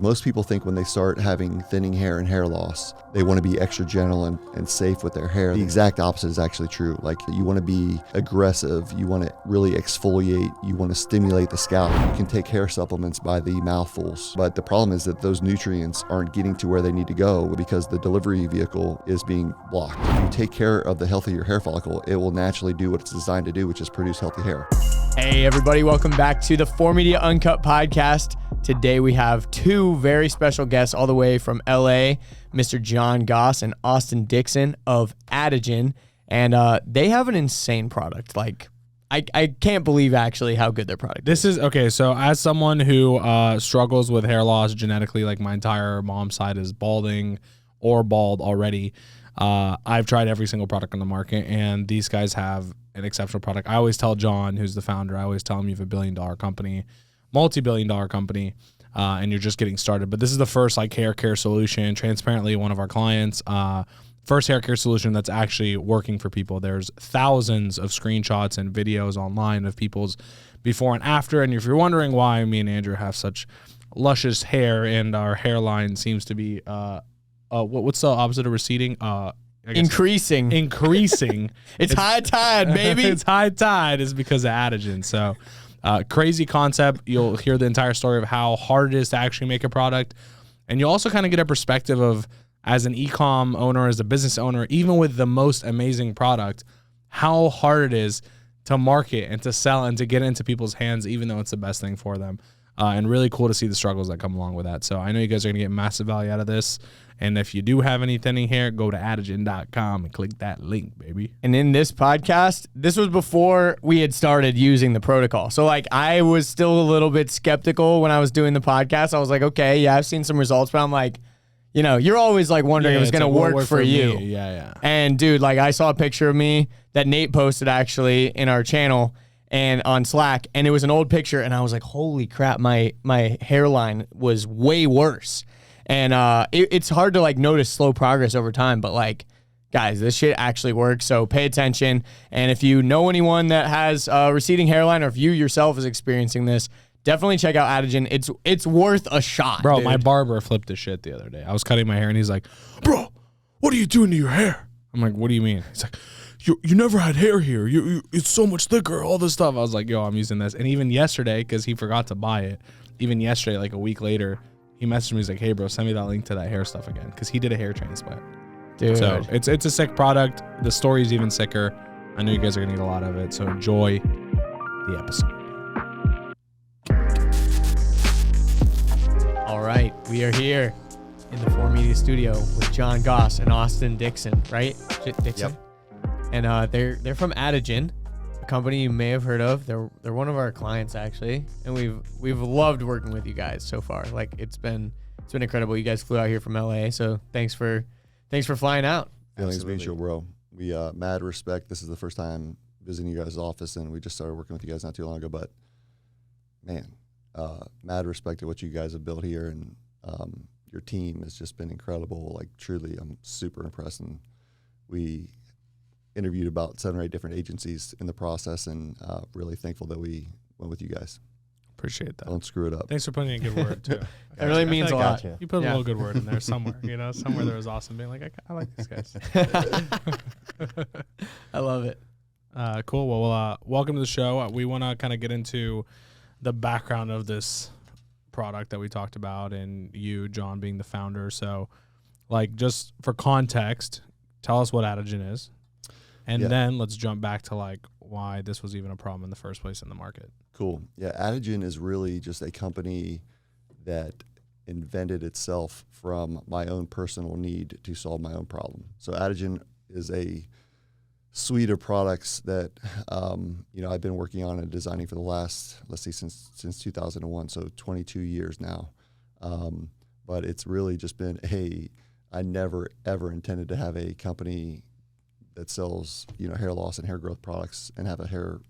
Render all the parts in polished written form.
Most people think when they start having thinning hair and hair loss, they want to be extra gentle and safe with their hair. The exact opposite is actually true. Like, you want to be aggressive, you want to really exfoliate, you want to stimulate the scalp. You can take hair supplements by the mouthfuls, but the problem is that those nutrients aren't getting to where they need to go because the delivery vehicle is being blocked. If you take care of the health of your hair follicle, it will naturally do what it's designed to do, which is produce healthy hair. Hey everybody, welcome back to the 4Media Uncut podcast. Today we have two very special guests all the way from LA, Mr. John Goss and Austin Dixon of Adegen. And they have an insane product. Like, I can't believe actually how good their product is. This is, okay, so as someone who struggles with hair loss genetically, like my entire mom's side is balding or bald already, I've tried every single product on the market, and these guys have an exceptional product. I always tell John, who's the founder, I always tell him you have a billion-dollar company, multi-billion-dollar company, and you're just getting started. But this is the first like hair care solution, transparently one of our clients, first hair care solution that's actually working for people. There's thousands of screenshots and videos online of people's before and after. And if you're wondering why me and Andrew have such luscious hair and our hairline seems to be, what's the opposite of receding? Increasing. It's high tide, baby. It's high tide is because of Adegen. So crazy concept. You'll hear the entire story of how hard it is to actually make a product. And you'll also kind of get a perspective of, as an e-com owner, as a business owner, even with the most amazing product, how hard it is to market and to sell and to get into people's hands, even though it's the best thing for them. And really cool to see the struggles that come along with that. So I know you guys are going to get massive value out of this. And if you do have any thinning hair, go to adegen.com and click that link, baby. And in this podcast, this was before we had started using the protocol. So like I was still a little bit skeptical when I was doing the podcast. I was like, okay, yeah, I've seen some results, but I'm like, you know, you're always like wondering if it's going to work for you. Yeah. And dude, like I saw a picture of me that Nate posted actually in our channel and on Slack, and it was an old picture, and I was like, holy crap, my hairline was way worse. And it's hard to like notice slow progress over time, but like, guys, this shit actually works. So pay attention. And if you know anyone that has receding hairline, or if you yourself is experiencing this, definitely check out Adegen. It's worth a shot, bro. Dude. My barber flipped his shit the other day. I was cutting my hair, and he's like, bro, what are you doing to your hair? I'm like, what do you mean? He's like, you never had hair here. It's so much thicker, all this stuff. I was like, yo, I'm using this. And even yesterday, because he forgot to buy it, even yesterday, like a week later, he messaged me. He's like, hey, bro, send me that link to that hair stuff again, because he did a hair transplant. Dude. So it's a sick product. The story's even sicker. I know you guys are going to get a lot of it, so enjoy the episode. All right, we are here in the 4Media studio with John Goss and Austin Dixon, right? Dixon? Yep. And they're from Adegen, a company you may have heard of. They're one of our clients actually, and we've loved working with you guys so far. Like it's been incredible. You guys flew out here from LA, so thanks for flying out. Feelings mutual, bro. We mad respect. This is the first time visiting you guys' office, and we just started working with you guys not too long ago. But man, mad respect to what you guys have built here, and your team has just been incredible. Like truly, I'm super impressed. And we interviewed about 7 or 8 different agencies in the process, and really thankful that we went with you guys. Appreciate that. Don't screw it up. Thanks for putting in a good word, too. It really means a lot. You put a little good word in there somewhere, somewhere there was awesome being like, I like these guys. I love it. Cool. Well, welcome to the show. We want to kind of get into the background of this product that we talked about, and you, John, being the founder. So, like, just for context, tell us what Adegen is. And then let's jump back to like why this was even a problem in the first place in the market. Cool. Yeah, Adegen is really just a company that invented itself from my own personal need to solve my own problem. So Adegen is a suite of products that I've been working on and designing for the last, let's see, since 2001, so 22 years now. But it's really just been I never ever intended to have a company that sells, hair loss and hair growth products and have a hair,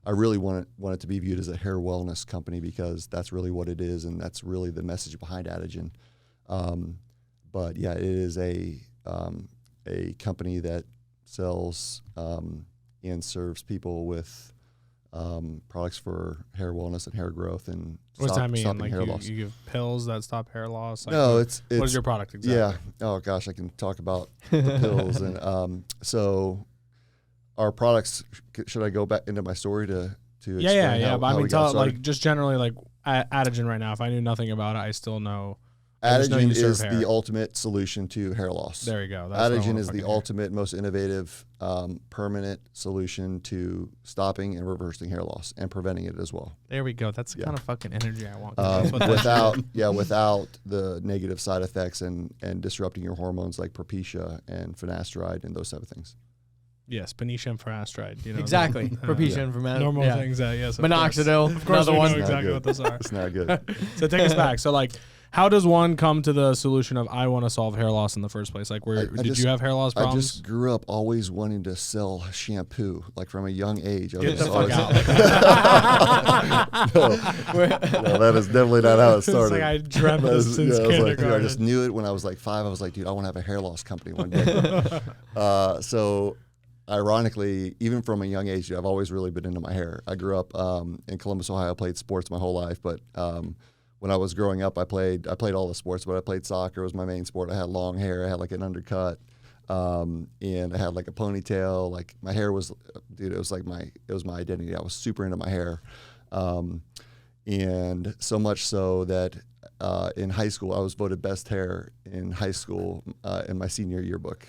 I really want it to be viewed as a hair wellness company, because that's really what it is, and that's really the message behind Adegen. But yeah, it is a company that sells and serves people with products for hair wellness and hair growth and What does that mean? stopping Like hair loss. you give pills that stop hair loss? Like No, what is your product exactly? Yeah. Oh gosh, I can talk about the pills and so our products. Should I go back into my story to explain yeah. But I mean, tell started? like just generally like Adegen right now. If I knew nothing about it, I still know. Adegen is the ultimate solution to hair loss. There you go. That's Adegen is the ultimate, most innovative, permanent solution to stopping and reversing hair loss and preventing it as well. There we go. That's the kind of fucking energy I want. Without the negative side effects and disrupting your hormones like Propecia and Finasteride and those type of things. Yes, Benicia and Finasteride. You know, exactly. Propecia and Finasteride. Normal things. Yes. Minoxidil. Of course, another we one. know exactly what those are. It's not good. So take us back. So like, how does one come to the solution of I want to solve hair loss in the first place? Like, did you have hair loss problems? I just grew up always wanting to sell shampoo, like from a young age. Get the fuck out. No, that is definitely not how it started. It's like I dreamt this since kindergarten. I just knew it when I was like 5. I was like, dude, I want to have a hair loss company one day. So ironically, even from a young age, I've always really been into my hair. I grew up in Columbus, Ohio, played sports my whole life, but when I was growing up, I played all the sports, but I played soccer was my main sport. I had long hair. I had like an undercut, and I had like a ponytail. Like my hair was, dude, it was my identity. I was super into my hair, and so much so that in high school, I was voted best hair in high school in my senior yearbook.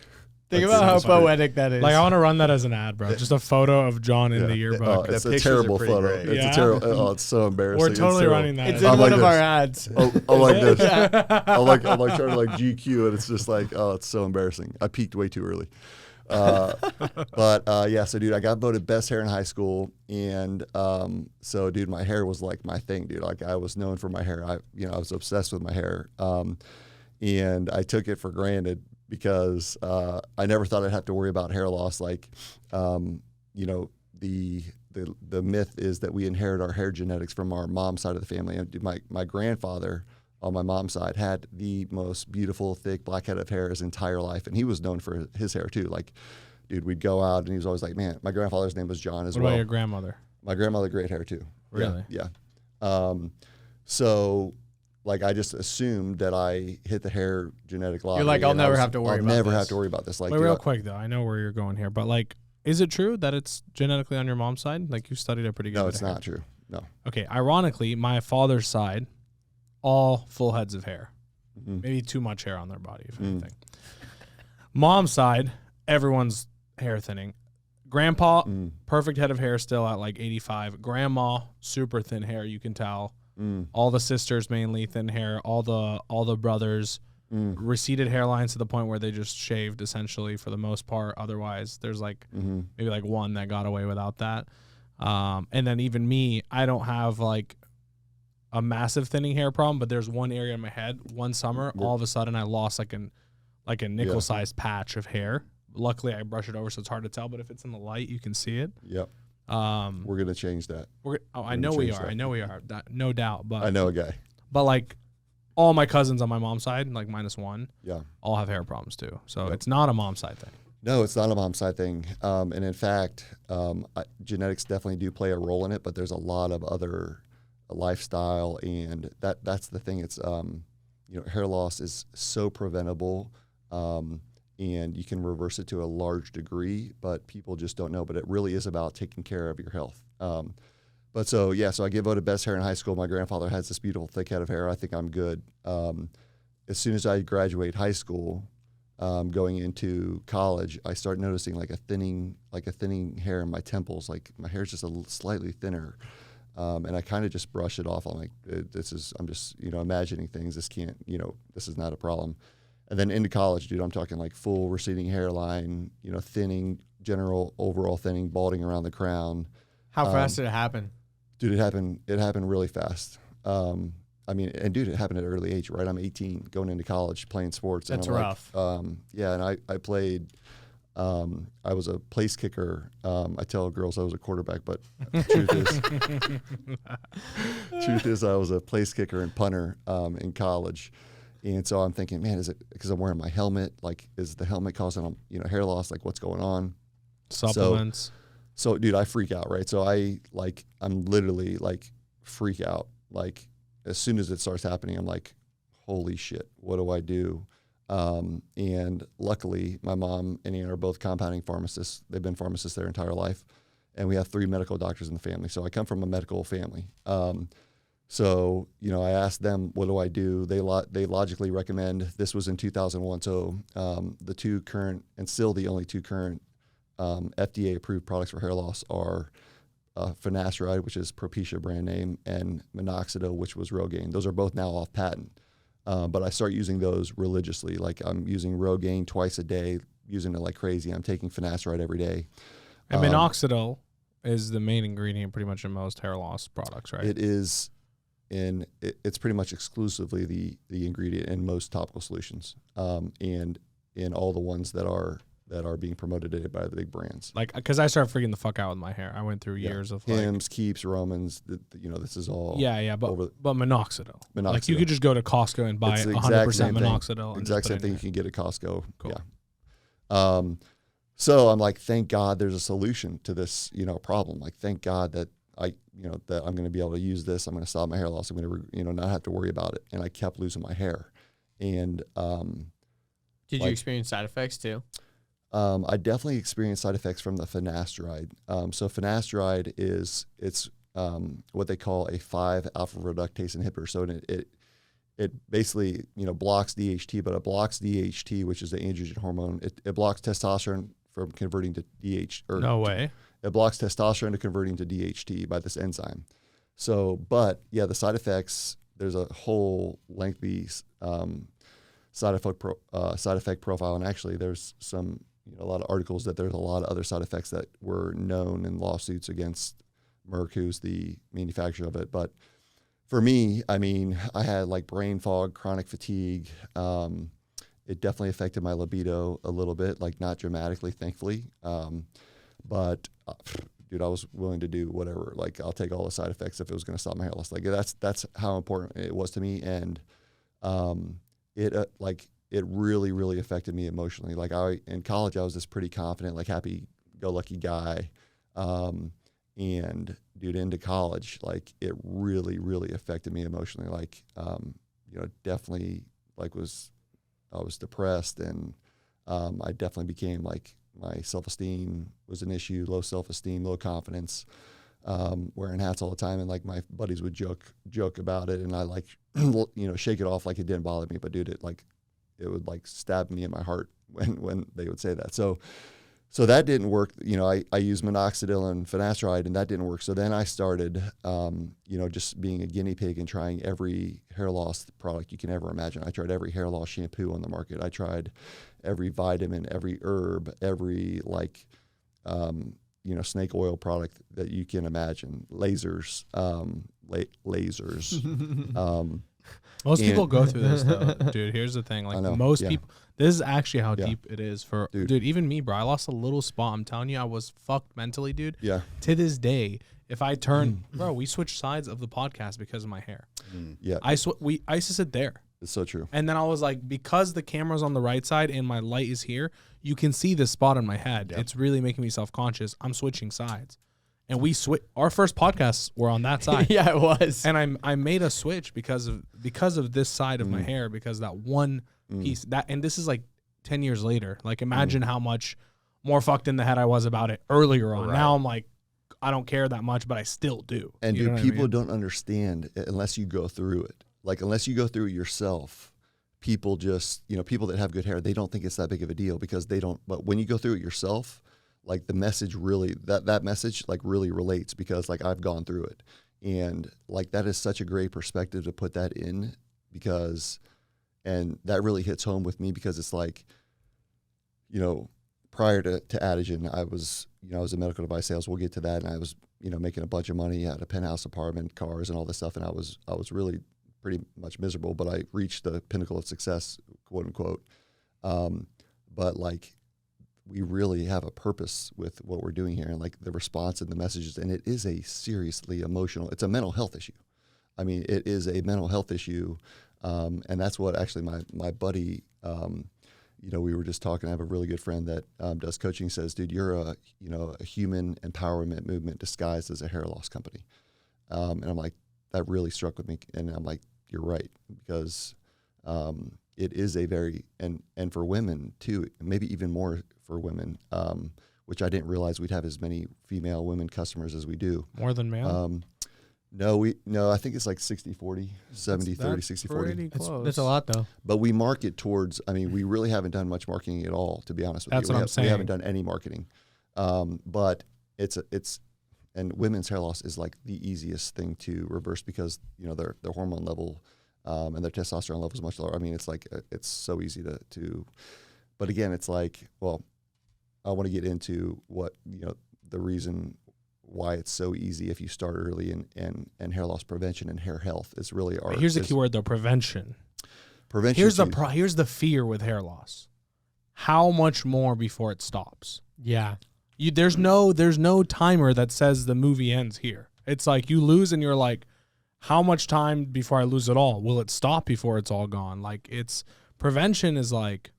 Think about how poetic that is. Like I want to run that as an ad, bro. Just a photo of John in the yearbook. It's a terrible photo. It's a terrible. Oh, it's so embarrassing. We're totally running that. It's in one of our ads. I like this. I like trying to like GQ, and it's just like, oh, it's so embarrassing. I peaked way too early. So dude, I got voted best hair in high school, and so dude, my hair was like my thing, dude. Like I was known for my hair. I was obsessed with my hair, and I took it for granted. Because I never thought I'd have to worry about hair loss. Like, the myth is that we inherit our hair genetics from our mom's side of the family. And my grandfather on my mom's side had the most beautiful, thick black head of hair his entire life, and he was known for his hair too. Like, dude, we'd go out, and he was always like, "Man, my grandfather's name was John as well." What about your grandmother? My grandmother, great hair too. Really? Yeah. So. Like I just assumed that I hit the hair genetic lottery. You're like, I'll never have to worry about this. Like, wait, real quick though, I know where you're going here, but like, is it true that it's genetically on your mom's side? Like you studied it pretty good. No, it's not true. No. Okay, ironically, my father's side, all full heads of hair, maybe too much hair on their body, if anything. Mom's side, everyone's hair thinning. Grandpa, perfect head of hair still at like 85. Grandma, super thin hair, you can tell. All the sisters mainly thin hair. All the brothers receded hairlines to the point where they just shaved essentially for the most part. Otherwise, there's like maybe like one that got away without that. And then even me, I don't have like a massive thinning hair problem, but there's one area in my head. One summer, all of a sudden, I lost like a nickel-sized patch of hair. Luckily, I brush it over, so it's hard to tell. But if it's in the light, you can see it. Yep. We're gonna change that. I know we are. No doubt. But I know a guy. But like all my cousins on my mom's side, like minus one, yeah, all have hair problems too. So it's not a mom's side thing. No, it's not a mom's side thing. And in fact, genetics definitely do play a role in it. But there's a lot of other lifestyle, and that's the thing. It's hair loss is so preventable. And you can reverse it to a large degree, but people just don't know. But it really is about taking care of your health. So I get voted best hair in high school. My grandfather has this beautiful thick head of hair. I think I'm good. As soon as I graduate high school, going into college, I start noticing like a thinning hair in my temples. Like my hair's just slightly thinner. And I kind of just brush it off. I'm like, I'm just, imagining things. This is not a problem. And then into college, dude, I'm talking like full receding hairline, thinning, general overall thinning, balding around the crown. How fast did it happen? Dude, it happened really fast. Dude, it happened at an early age, right? I'm 18, going into college, playing sports. That's and I'm rough. And I played, I was a place kicker. I tell girls I was a quarterback, but truth is I was a place kicker and punter in college. And so I'm thinking, man, is it because I'm wearing my helmet? Like, is the helmet causing hair loss? Like, what's going on? Supplements. So dude, I freak out, right? So I'm literally like freak out. Like as soon as it starts happening, I'm like, holy shit, what do I do? And luckily my mom and aunt are both compounding pharmacists. They've been pharmacists their entire life. And we have 3 medical doctors in the family. So I come from a medical family. So, you know, I asked them, what do I do? They logically recommend, this was in 2001. So the 2 current, and still the only 2 current FDA approved products for hair loss are Finasteride, which is Propecia brand name, and Minoxidil, which was Rogaine. Those are both now off patent. But I start using those religiously. Like I'm using Rogaine twice a day, using it like crazy. I'm taking Finasteride every day. And Minoxidil is the main ingredient pretty much in most hair loss products, right? It is. It's pretty much exclusively the ingredient in most topical solutions, and in all the ones that are being promoted today by the big brands. Like, because I started freaking the fuck out with my hair. I went through years of like Hims, Keeps, Romans. You know, this is all but Minoxidil. Like you could just go to Costco and buy 100% Minoxidil. Exact same thing you can get at Costco. Cool. Yeah. So I'm like, thank God there's a solution to this, you know, problem. Like, thank God that that I'm going to be able to use this. I'm going to stop my hair loss. I'm going to, not have to worry about it. And I kept losing my hair. And did you experience side effects too? I definitely experienced side effects from the Finasteride. So Finasteride it's what they call a 5-alpha reductase inhibitor. So it basically blocks DHT, but it blocks DHT, which is the androgen hormone. It blocks testosterone from converting to DHT. No way. It blocks testosterone to converting to DHT by this enzyme. So, but yeah, the side effects, there's a whole lengthy side effect profile. And actually there's some, a lot of articles that there's a lot of other side effects that were known in lawsuits against Merck, who's the manufacturer of it. But for me, I mean, I had like brain fog, chronic fatigue. It definitely affected my libido a little bit, like not dramatically, thankfully. But dude, I was willing to do whatever. Like, I'll take all the side effects if it was going to stop my hair loss. Like, that's how important it was to me. And it really, really affected me emotionally. Like, in college, I was this pretty confident, like happy-go-lucky guy. And dude, into college, like, it really, really affected me emotionally. Like, definitely, like, I was depressed, and I definitely became like, my self-esteem was an issue, low self-esteem, low confidence, wearing hats all the time. And like my buddies would joke about it, and I like, shake it off like it didn't bother me. But dude, it would like stab me in my heart when they would say that. So that didn't work. I used Minoxidil and Finasteride, and that didn't work. So then I started, just being a guinea pig and trying every hair loss product you can ever imagine. I tried every hair loss shampoo on the market. I tried every vitamin, every herb, every snake oil product that you can imagine. Lasers, lasers. Most people go through this though, dude. Here's the thing, like most people, this is actually how deep it is for dude. Even me, bro. I lost a little spot. I'm telling you, I was fucked mentally, dude. Yeah. To this day, if I turn, bro, we switched sides of the podcast because of my hair. Yeah. I used to sit there. It's so true. And then I was like, because the camera's on the right side and my light is here, you can see this spot on my head. Yep. It's really making me self-conscious. I'm switching sides. And our first podcasts were on that side. Yeah, it was. And I made a switch because of this side of my hair, because that one piece and this is like 10 years later. Like, imagine how much more fucked in the head I was about it earlier on. Right. Now I'm like, I don't care that much, but I still do. And dude, people don't understand unless you go through it. Like, unless you go through it yourself, people just, people that have good hair, they don't think it's that big of a deal because they don't. But when you go through it yourself, like, the message really, that message like really relates, because like I've gone through it, and like that is such a great perspective to put that in, and that really hits home with me, because it's like, prior to Adegen, I was a medical device sales. We'll get to that. And I was, making a bunch of money, had a penthouse apartment, cars, and all this stuff. And I was really pretty much miserable, but I reached the pinnacle of success, quote unquote. But like, we really have a purpose with what we're doing here, and like the response and the messages. And it is a seriously emotional, it's a mental health issue. I mean, it is a mental health issue. And that's what actually my buddy, we were just talking. I have a really good friend that does coaching. Says, dude, you're a human empowerment movement disguised as a hair loss company. And I'm like, that really struck with me. And I'm like, you're right, because it is a very, and for women too, maybe even more for women, which I didn't realize we'd have as many female women customers as we do. More than male? No, I think it's like 60-40, 70-30, 60-40. That's a lot though. But we market towards, we really haven't done much marketing at all, to be honest with you. That's what I'm saying. We haven't done any marketing. But and women's hair loss is like the easiest thing to reverse because, their hormone level and their testosterone level is much lower. It's like, it's so easy to, but again, it's like, well, I want to get into what, the reason why it's so easy if you start early and hair loss prevention and hair health is really our. Here's the key word though, prevention. Prevention. Here's the fear with hair loss. How much more before it stops? Yeah. There's no timer that says the movie ends here. It's like you lose and you're like, how much time before I lose it all? Will it stop before it's all gone? Like prevention is like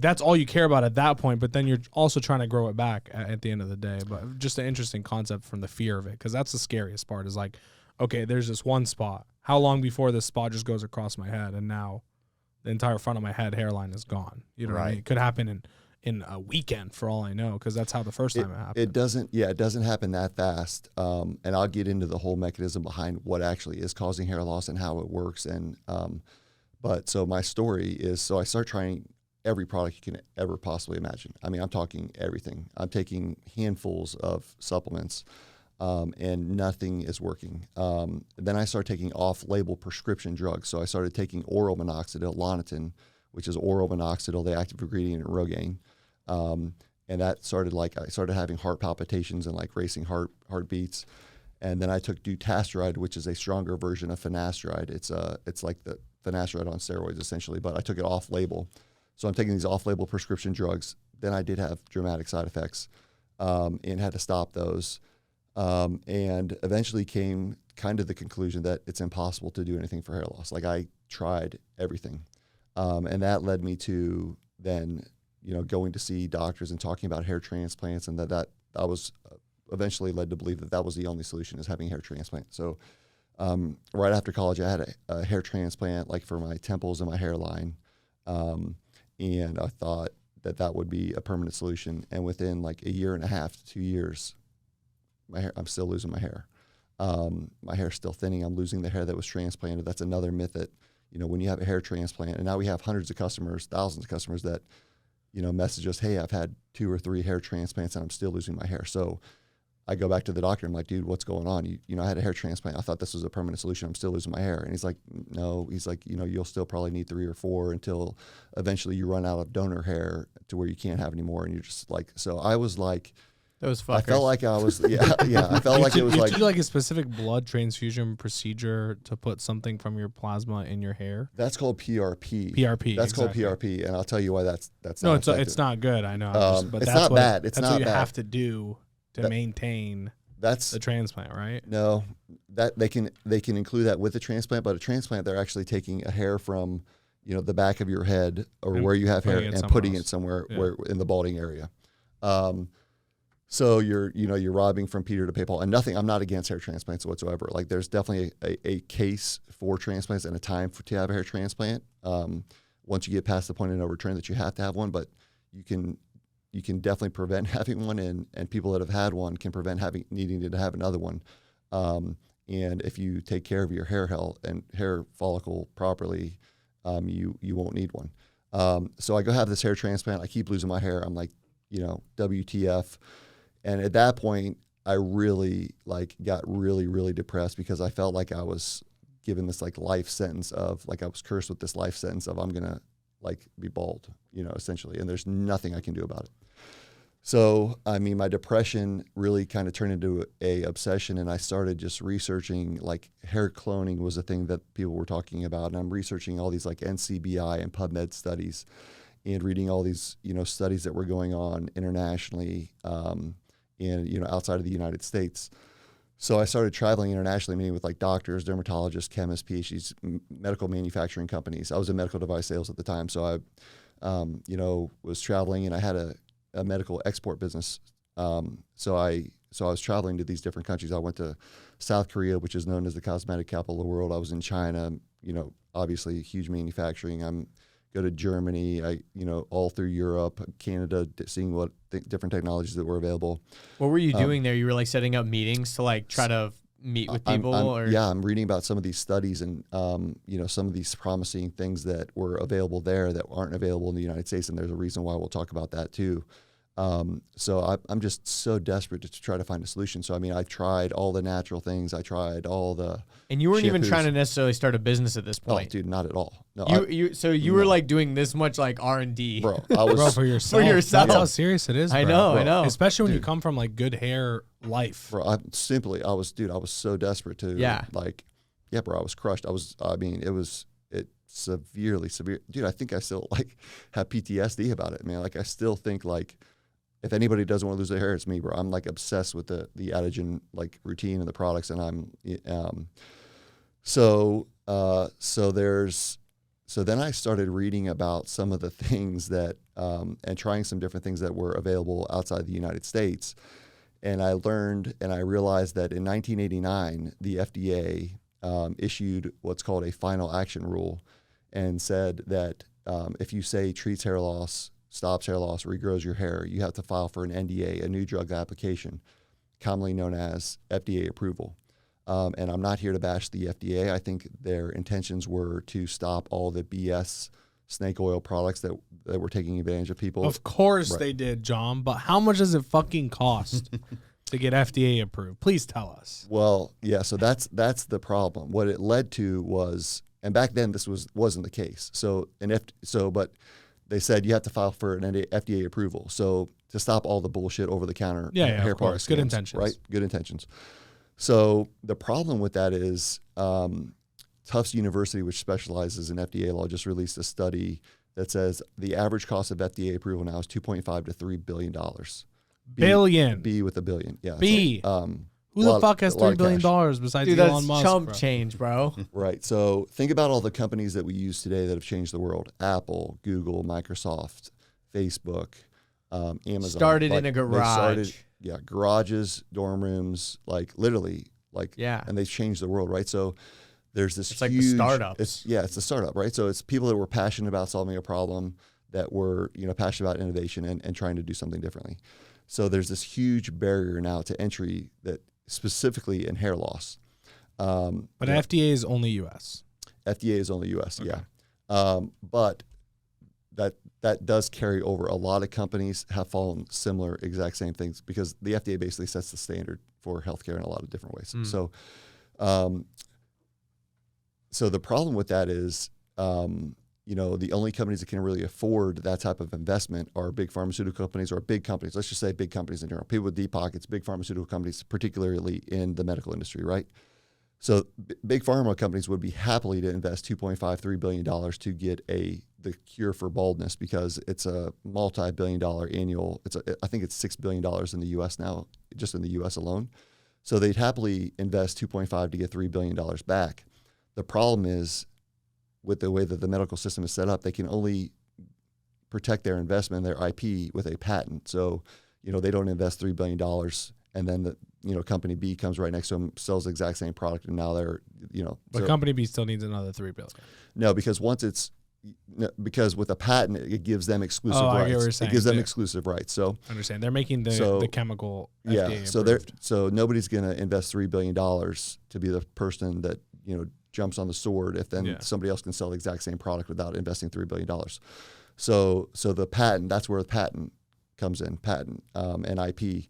that's all you care about at that point, but then you're also trying to grow it back at the end of the day. But just an interesting concept from the fear of it, because that's the scariest part is like, okay, there's this one spot. How long before this spot just goes across my head and now the entire front of my head hairline is gone? You know what I mean? It could happen in a weekend for all I know, because that's how the first time it happened. It doesn't happen that fast. And I'll get into the whole mechanism behind what actually is causing hair loss and how it works. And but so my story is, so I start trying every product you can ever possibly imagine. I'm talking everything. I'm taking handfuls of supplements, and nothing is working. Then I started taking off-label prescription drugs. So I started taking oral minoxidil, Lonitin, which is oral minoxidil, the active ingredient in Rogaine. And that started I started having heart palpitations and like racing heartbeats. And then I took dutasteride, which is a stronger version of finasteride. It's like the finasteride on steroids essentially, but I took it off-label. So I'm taking these off-label prescription drugs. Then I did have dramatic side effects, and had to stop those. And eventually came kind of the conclusion that it's impossible to do anything for hair loss. Like I tried everything. And that led me to then, going to see doctors and talking about hair transplants, and that was eventually led to believe that was the only solution, is having a hair transplant. So right after college, I had a hair transplant, like for my temples and my hairline. And I thought that would be a permanent solution. And within like a year and a half to 2 years, I'm still losing my hair. My hair's still thinning. I'm losing the hair that was transplanted. That's another myth that, when you have a hair transplant, and now we have hundreds of customers, thousands of customers that, message us, hey, I've had 2 or 3 hair transplants and I'm still losing my hair. So I go back to the doctor. I'm like, dude, what's going on? I had a hair transplant. I thought this was a permanent solution. I'm still losing my hair. And he's like, no. He's like, you'll still probably need 3 or 4 until eventually you run out of donor hair to where you can't have any more. And you're just like, so I was like, those fuckers. I felt like I was, I felt like it was like. Did you do like a specific blood transfusion procedure to put something from your plasma in your hair? That's called PRP. PRP. That's exactly. called PRP, and I'll tell you why that's no, not it's not good. I know. But it's not bad. It's that's not what you bad. have to do to maintain the transplant, right? No, that they can include that with the transplant, but a transplant they're actually taking a hair from the back of your head or where you have hair and putting it somewhere where in the balding area. So you're robbing from Peter to pay Paul, and nothing. I'm not against hair transplants whatsoever. Like there's definitely a case for transplants and a time to have a hair transplant. Once you get past the point of no return that you have to have one, but you can definitely prevent having one, and people that have had one can prevent needing to have another one. And if you take care of your hair health and hair follicle properly, you won't need one. So I go have this hair transplant. I keep losing my hair. I'm like, WTF. And at that point, I really got really, really depressed because I felt like I was given this life sentence of I was cursed with this life sentence of I'm gonna be bald, essentially, and there's nothing I can do about it. So my depression really kind of turned into a obsession, and I started just researching hair cloning was a thing that people were talking about, and I'm researching all these NCBI and PubMed studies, and reading all these studies that were going on internationally. And outside of the United States. So I started traveling internationally, meeting with doctors, dermatologists, chemists, PhDs, medical manufacturing companies. I was in medical device sales at the time. So was traveling, and I had a medical export business. So I was traveling to these different countries. I went to South Korea, which is known as the cosmetic capital of the world. I was in China, obviously huge manufacturing. Go to Germany, all through Europe, Canada, seeing what different technologies that were available. What were you doing there? You were like setting up meetings to like try to meet with people? I'm reading about some of these studies and, some of these promising things that were available there that aren't available in the United States. And there's a reason why we'll talk about that too. So I'm just so desperate to try to find a solution. So, I've tried all the natural things. I tried all the... And you weren't even trying to necessarily start a business at this point. Oh, dude, not at all. No, you were like doing this much like R&D. Bro, I was... Bro, for yourself. That's how serious it is, bro. I know. Especially when you come from like good hair life. Bro, I was so desperate to... Yeah. Bro, I was crushed. It severely severe. Dude, I think I still have PTSD about it, man. I still think if anybody doesn't want to lose their hair, it's me, bro. I'm obsessed with the Adegen routine and the products, and so then I started reading about some of the things that and trying some different things that were available outside the United States, and I learned and I realized that in 1989 the FDA issued what's called a final action rule, and said that if you say treats hair loss, stops hair loss, regrows your hair, you have to file for an NDA, a new drug application, commonly known as FDA approval. And I'm not here to bash the FDA. I think their intentions were to stop all the BS snake oil products that were taking advantage of people. Of course they did, John, but how much does it fucking cost to get FDA approved? Please tell us. Well, yeah, so that's the problem. What it led to was, and back then this wasn't the case. But they said you have to file for an FDA approval. So to stop all the bullshit over the counter hair product scams, good intentions, right? Good intentions. So the problem with that is Tufts University, which specializes in FDA law, just released a study that says the average cost of FDA approval now is $2.5 to $3 billion. Billion. B with a billion. Yeah. B. Who the fuck has $3 billion besides Elon Musk? Chump change, bro. Right. So think about all the companies that we use today that have changed the world: Apple, Google, Microsoft, Facebook, Amazon. Started in a garage. Garages, dorm rooms, literally, and they've changed the world, right? So there's this it's huge, like the startups. It's a startup, right? So it's people that were passionate about solving a problem, that were passionate about innovation and trying to do something differently. So there's this huge barrier now to entry that specifically in hair loss. But FDA is only U.S. FDA is only U.S. Okay. Yeah, but that does carry over. A lot of companies have fallen similar, exact same things, because the FDA basically sets the standard for healthcare in a lot of different ways. So, so the problem with that is, the only companies that can really afford that type of investment are big pharmaceutical companies or big companies. Let's just say big companies in general. People with deep pockets, big pharmaceutical companies, particularly in the medical industry, right? So big pharma companies would be happily to invest $2.53 billion to get the cure for baldness, because it's a multi-billion-dollar annual. I think it's $6 billion in the U.S. now, just in the U.S. alone. So they'd happily invest 2.5 to get $3 billion back. The problem is, with the way that the medical system is set up, they can only protect their investment, their IP, with a patent. So, they don't invest $3 billion, and then company B comes right next to them, sells the exact same product, and now they're, But company B still needs another $3 billion. No, because because with a patent, it gives them exclusive rights. I get what you're saying. It gives them exclusive rights. So I understand. They're making the chemical FDA approved. So nobody's going to invest $3 billion to be the person that, jumps on the sword if then somebody else can sell the exact same product without investing $3 billion. So the patent, that's where the patent comes in, and IP.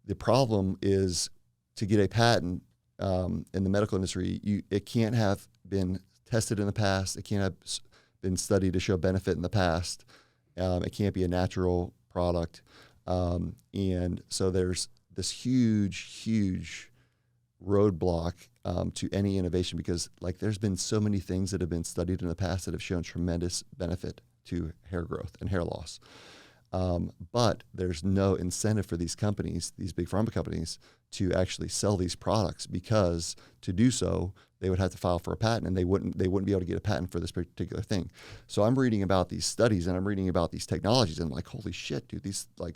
The problem is, to get a patent in the medical industry, it can't have been tested in the past. It can't have been studied to show benefit in the past. It can't be a natural product. And so there's this huge roadblock to any innovation, because there's been so many things that have been studied in the past that have shown tremendous benefit to hair growth and hair loss. But there's no incentive for these companies, these big pharma companies, to actually sell these products, because to do so, they would have to file for a patent, and they wouldn't be able to get a patent for this particular thing. So I'm reading about these studies, and I'm reading about these technologies, and I'm like, holy shit, dude,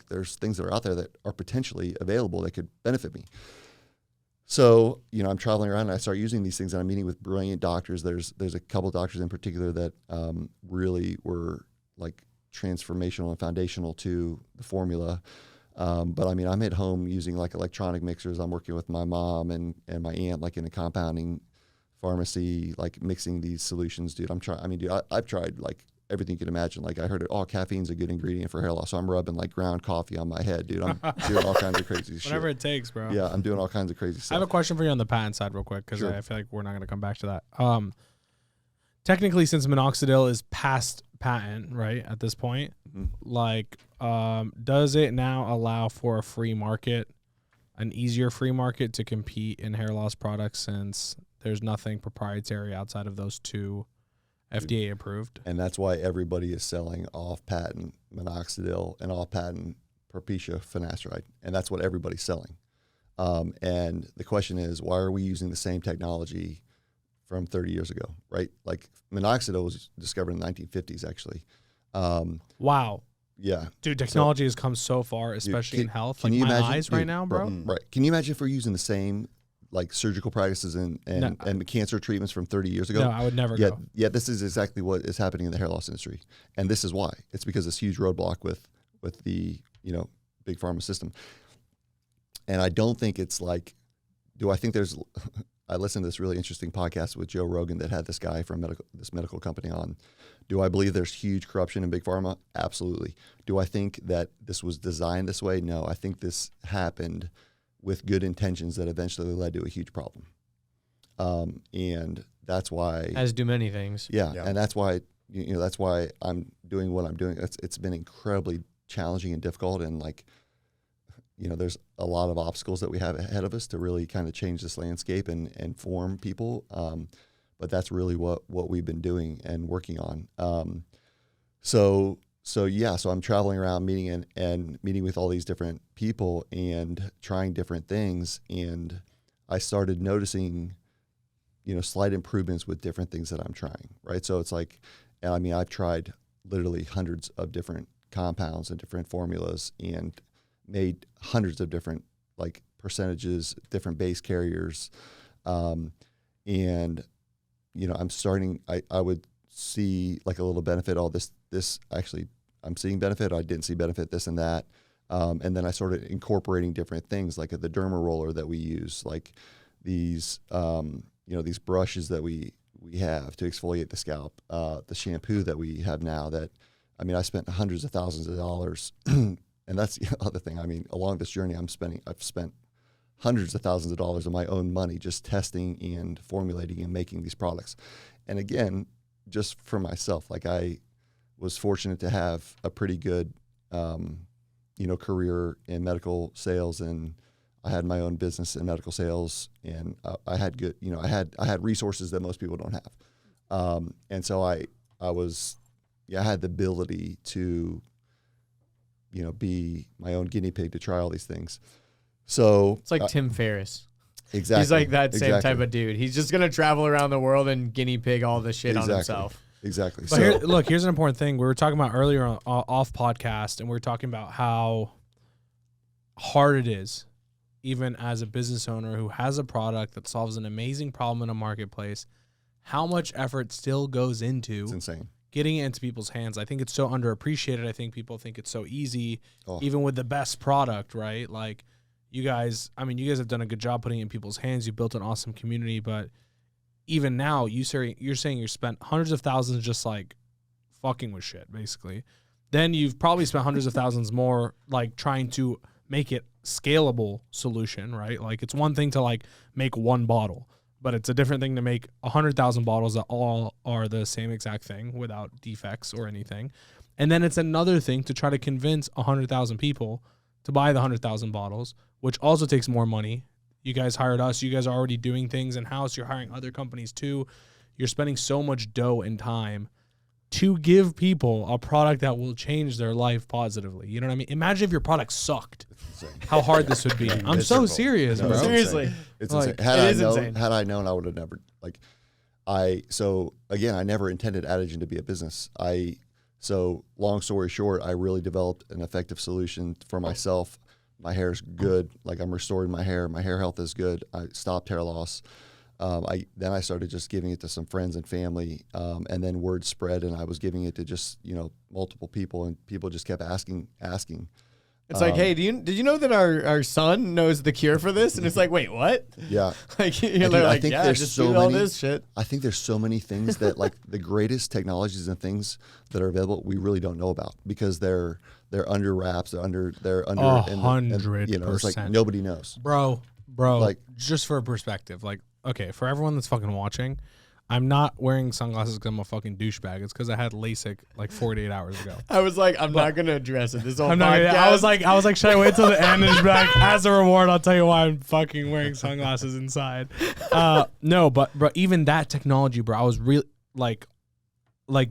there's things that are out there that are potentially available that could benefit me. So, I'm traveling around and I start using these things, and I'm meeting with brilliant doctors. There's a couple of doctors in particular that really were like transformational and foundational to the formula. But I'm at home using like electronic mixers. I'm working with my mom and my aunt, like in a compounding pharmacy, like mixing these solutions, dude. I've tried like everything you can imagine. Like I heard caffeine's a good ingredient for hair loss. So I'm rubbing like ground coffee on my head, dude. I'm doing all kinds of crazy shit. Whatever it takes, bro. Yeah, I'm doing all kinds of crazy stuff. I have a question for you on the patent side real quick, because Sure. I feel like we're not going to come back to that. Technically, since minoxidil is past patent, right, at this point, like, does it now allow for a free market, an easier free market to compete in hair loss products, since there's nothing proprietary outside of those two FDA approved? And that's why everybody is selling off-patent minoxidil and off-patent Propecia finasteride, and that's what everybody's selling. And the question is, why are we using the same technology from 30 years ago, right? Like minoxidil was discovered in the 1950s, actually. Wow. Yeah. Dude, technology has come so far, especially in health. Like my eyes right now, bro. Right. Can you imagine if we're using the same like surgical practices and cancer treatments from 30 years ago? No, I would never go. Yeah, this is exactly what is happening in the hair loss industry. And this is why. It's because this huge roadblock with the, big pharma system. And I don't think it's like, do I think there's, I listened to this really interesting podcast with Joe Rogan that had this guy from this medical company on. Do I believe there's huge corruption in big pharma? Absolutely. Do I think that this was designed this way? No, I think this happened with good intentions that eventually led to a huge problem. And that's why, as do many things. Yeah. And that's why, that's why I'm doing what I'm doing. It's been incredibly challenging and difficult. And like, there's a lot of obstacles that we have ahead of us to really kind of change this landscape and form people. But that's really what we've been doing and working on. So I'm traveling around meeting with all these different people and trying different things. And I started noticing, slight improvements with different things that I'm trying, right? So it's like, I've tried literally hundreds of different compounds and different formulas and made hundreds of different like percentages, different base carriers. And, I'm starting, I would see like a little benefit, all this actually I'm seeing benefit. I didn't see benefit, this and that. And then I started incorporating different things like the Dermaroller that we use, like these, these brushes that we have to exfoliate the scalp, the shampoo that we have now that, I spent hundreds of thousands of dollars. And that's the other thing. Along this journey, I've spent hundreds of thousands of dollars of my own money just testing and formulating and making these products. And again, just for myself, like I was fortunate to have a pretty good, career in medical sales, and I had my own business in medical sales, and I had good, I had resources that most people don't have. And so I had the ability to, be my own guinea pig to try all these things. So it's like Tim Ferriss. Exactly. He's like that same type of dude. He's just going to travel around the world and guinea pig all the shit on himself. Exactly. But here's an important thing. We were talking about earlier off podcast, and we were talking about how hard it is, even as a business owner who has a product that solves an amazing problem in a marketplace, how much effort still goes into it's insane. Getting it into people's hands. I think it's so underappreciated. I think people think it's so easy, even with the best product, right? Like you guys have done a good job putting it in people's hands. You built an awesome community, but even now you're saying you spent hundreds of thousands just like fucking with shit, basically. Then you've probably spent hundreds of thousands more like trying to make it scalable solution, right? Like it's one thing to like make one bottle, but it's a different thing to make 100,000 bottles that all are the same exact thing without defects or anything. And then it's another thing to try to convince 100,000 people to buy the 100,000 bottles, which also takes more money. You guys hired us. You guys are already doing things in-house. You're hiring other companies too. You're spending so much dough and time to give people a product that will change their life positively. You know what I mean? Imagine if your product sucked. How hard this would be. I'm so serious, bro. Seriously. It's Like, insane. Had I known, I would have never, so again, I never intended Adegen to be a business. So long story short, I really developed an effective solution for myself. My hair's good. Like, I'm restoring my hair. My hair health is good. I stopped hair loss. Then I started just giving it to some friends and family, and then word spread, and I was giving it to just, multiple people, and people just kept asking. It's like, hey, did you know that our son knows the cure for this? And it's like, wait, what? Yeah. Like, Dude, like, I think yeah, there's just so do all many, this shit. I think there's so many things that, like, the greatest technologies and things that are available, we really don't know about because they're under wraps, they're under 100%. It's like nobody knows. Bro, Like, just for perspective, like, okay, for everyone that's fucking watching, I'm not wearing sunglasses because I'm a fucking douchebag. It's because I had LASIK like 48 hours ago. I was like, I'm not gonna address it. This whole I'm not podcast. I was like, should I wait till the end and just be like, as a reward, I'll tell you why I'm fucking wearing sunglasses inside. No, but even that technology, bro, I was really like,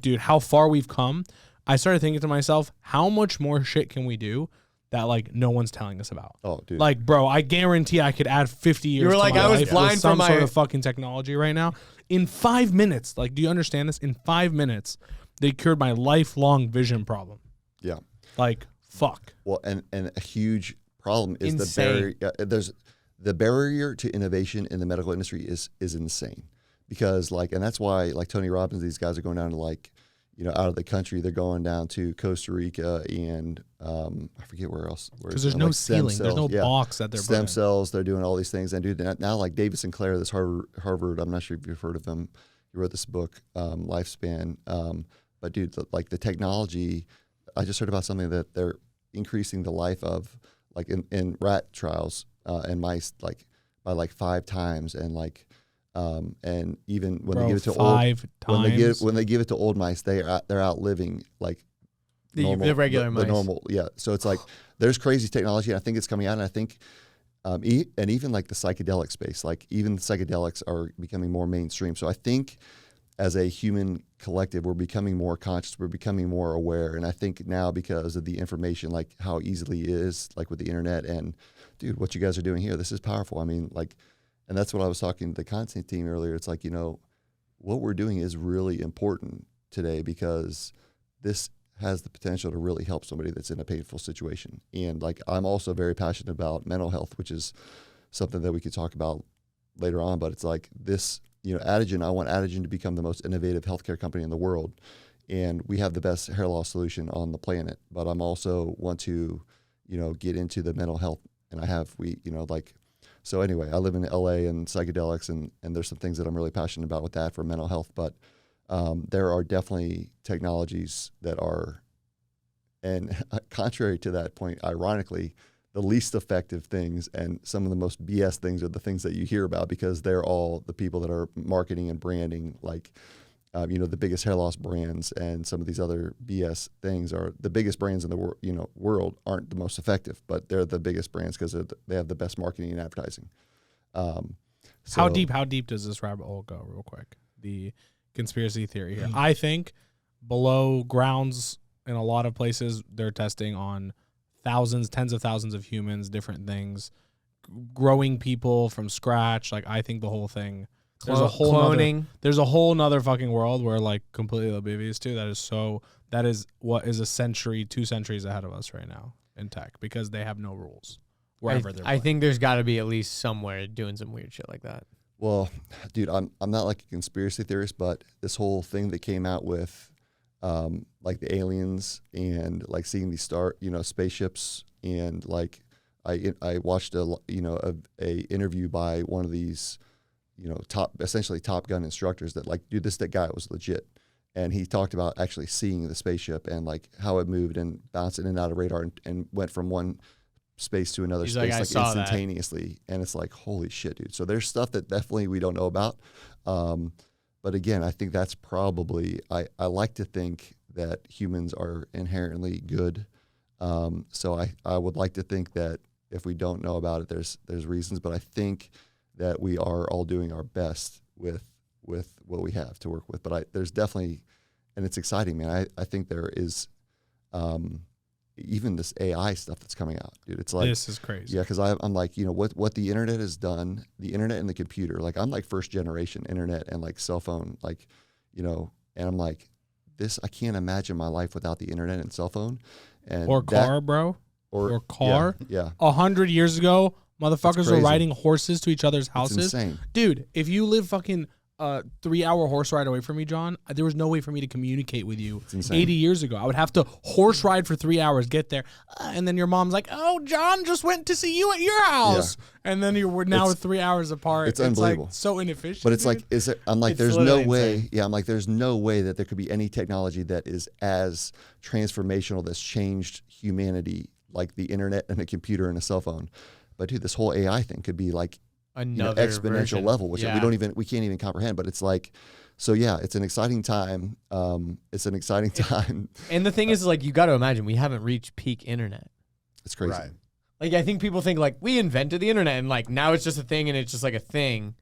dude, how far we've come. I started thinking to myself, how much more shit can we do that like no one's telling us about? Oh, dude. Like, bro, I guarantee I could add 50 years. You were to like, my I was life blind with some from sort my- of fucking technology right now. In 5 minutes, like, do you understand this? In 5 minutes, they cured my lifelong vision problem. Yeah. Like, fuck. Well, and a huge problem is Insane. the barrier to innovation in the medical industry is insane, because and that's why like Tony Robbins, these guys are going down to out of the country. They're going down to Costa Rica and I forget where else. Because there's no ceiling. There's no box that they're stem putting. cells. They're doing all these things. And dude, now like David Sinclair, this Harvard, I'm not sure if you've heard of him. He wrote this book, Lifespan. But dude, the technology, I just heard about something that they're increasing the life of, like in rat trials and mice, like by 5 times, and even when they give it to when they give it to old mice, they're outliving like the regular mice. The normal, yeah. So it's like there's crazy technology, and I think it's coming out, and I think and even like the psychedelic space, like even psychedelics are becoming more mainstream. So I think as a human collective, we're becoming more conscious, we're becoming more aware, and I think now because of the information, like how easily it is, like with the internet, and dude, what you guys are doing here, this is powerful. I mean, like. And that's what I was talking to the content team earlier. It's like, what we're doing is really important today because this has the potential to really help somebody that's in a painful situation. And like, I'm also very passionate about mental health, which is something that we could talk about later on. But it's like this, Adegen, I want Adegen to become the most innovative healthcare company in the world. And we have the best hair loss solution on the planet. But I'm also want to, get into the mental health. And so anyway, I live in LA and psychedelics, and there's some things that I'm really passionate about with that for mental health. But there are definitely technologies that are, and contrary to that point, ironically, the least effective things and some of the most BS things are the things that you hear about because they're all the people that are marketing and branding, like, the biggest hair loss brands and some of these other BS things are the biggest brands in the world aren't the most effective, but they're the biggest brands because they have the best marketing and advertising. How deep does this rabbit hole go, real quick? The conspiracy theory here. I think below grounds in a lot of places, they're testing on thousands, tens of thousands of humans, different things, growing people from scratch. Like, I think the whole thing. There's a whole cloning. There's a whole nother fucking world where like completely oblivious to. That is what is a century, 2 centuries ahead of us right now in tech because they have no rules wherever they're. I think there's got to be at least somewhere doing some weird shit like that. Well, dude, I'm not like a conspiracy theorist, but this whole thing that came out with like the aliens and like seeing these spaceships, and like I watched a interview by one of these essentially Top Gun instructors that like, dude, that guy was legit. And he talked about actually seeing the spaceship and like how it moved and bounced in and out of radar and went from one space to another space like instantaneously. And it's like, holy shit, dude. So there's stuff that definitely we don't know about. But again, I think that's probably, I like to think that humans are inherently good. So I would like to think that if we don't know about it, there's reasons, but I think that we are all doing our best with what we have to work with. But there's definitely and it's exciting, man. I think there is, even this AI stuff that's coming out, dude. It's like, this is crazy. yeah, because I'm like, you know, what the internet has done, the internet and the computer, like I'm like first generation internet and like cell phone, like, you know, and I'm like, I can't imagine my life without the internet and cell phone. And Or car, bro. Or car. Yeah. 100 years ago, motherfuckers were crazy. riding horses to each other's It's houses. insane. Dude, if you live fucking 3-hour horse ride away from me, John, there was no way for me to communicate with you It's insane. 80 years ago. I would have to horse ride for 3 hours, get there, and then your mom's like, "Oh, John just went to see you at your house," and then we're now 3 hours apart. It's unbelievable. Like so inefficient. But it's dude. like, I'm like, It's there's no literally way. insane. Yeah, I'm like, there's no way that there could be any technology that is as transformational that's changed humanity like the internet and a computer and a cell phone. But dude, this whole AI thing could be like Another exponential version. level, which Yeah. we can't even comprehend. But it's like, so yeah, it's an exciting time. It's an exciting time. And the thing is, like, you got to imagine we haven't reached peak internet. It's crazy. Right. Like, I think people think like we invented the internet and like now it's just a thing and it's just like a thing,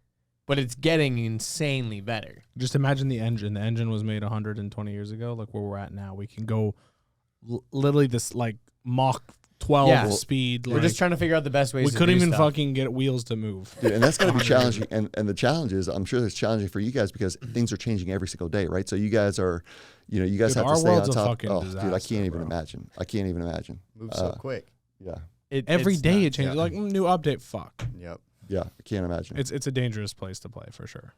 but it's getting insanely better. Just imagine the engine. The engine was made 120 years ago. Like where we're at now, we can go literally this like Mach 12 Yeah. speed. We're like, just trying to figure out the best ways. we to couldn't do even stuff. fucking get wheels to move. Dude, and that's going to be challenging. And the challenge is, I'm sure it's challenging for you guys because things are changing every single day, right? So you guys are, you know, you guys Dude, have our to stay on world's a top. fucking Oh, dude, I disaster, can't even bro. imagine. I can't even imagine. Moves so quick. Yeah, Every it's day nuts. it changes. Yeah. Like new update. Fuck. Yep. yeah, I can't imagine. It's a dangerous place to play for sure.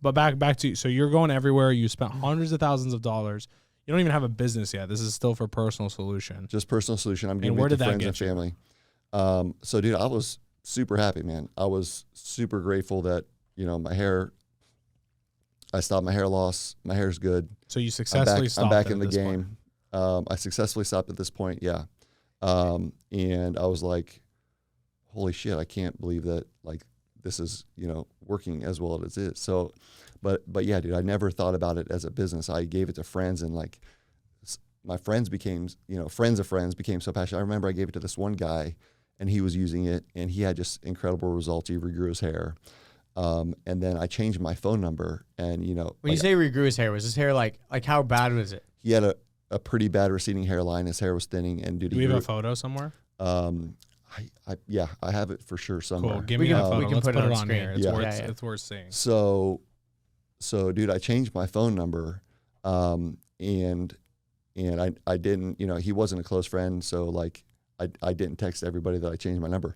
But back to you. So you're going everywhere. You spent hundreds of thousands of dollars. You don't even have a business yet. This is still for personal solution. Just personal solution. I'm giving where it to did that friends and get you? family. So, dude, I was super happy, man. I was super grateful that, you know, I stopped my hair loss. My hair's good. So you successfully I'm stopped. back it in at the this point. game. I successfully stopped at this point, yeah. And I was like, holy shit, I can't believe that, like, this is, you know, working as well as it is. So, but yeah, dude, I never thought about it as a business. I gave it to friends, and like my friends became, you know, friends of friends became so passionate. I remember I gave it to this one guy and he was using it and he had just incredible results. He regrew his hair. And then I changed my phone number and, you know, When you say regrew his hair, was his hair like how bad was it? he had a pretty bad receding hairline. His hair was thinning, and dude, Do we have a photo somewhere? yeah, I have it for sure somewhere. Cool. Give We me can- that photo. we can Let's put put it it on on screen. here. It's Yeah. worth Yeah. it's worth seeing. So, dude, I changed my phone number, and I didn't, you know, he wasn't a close friend, so like I didn't text everybody that I changed my number.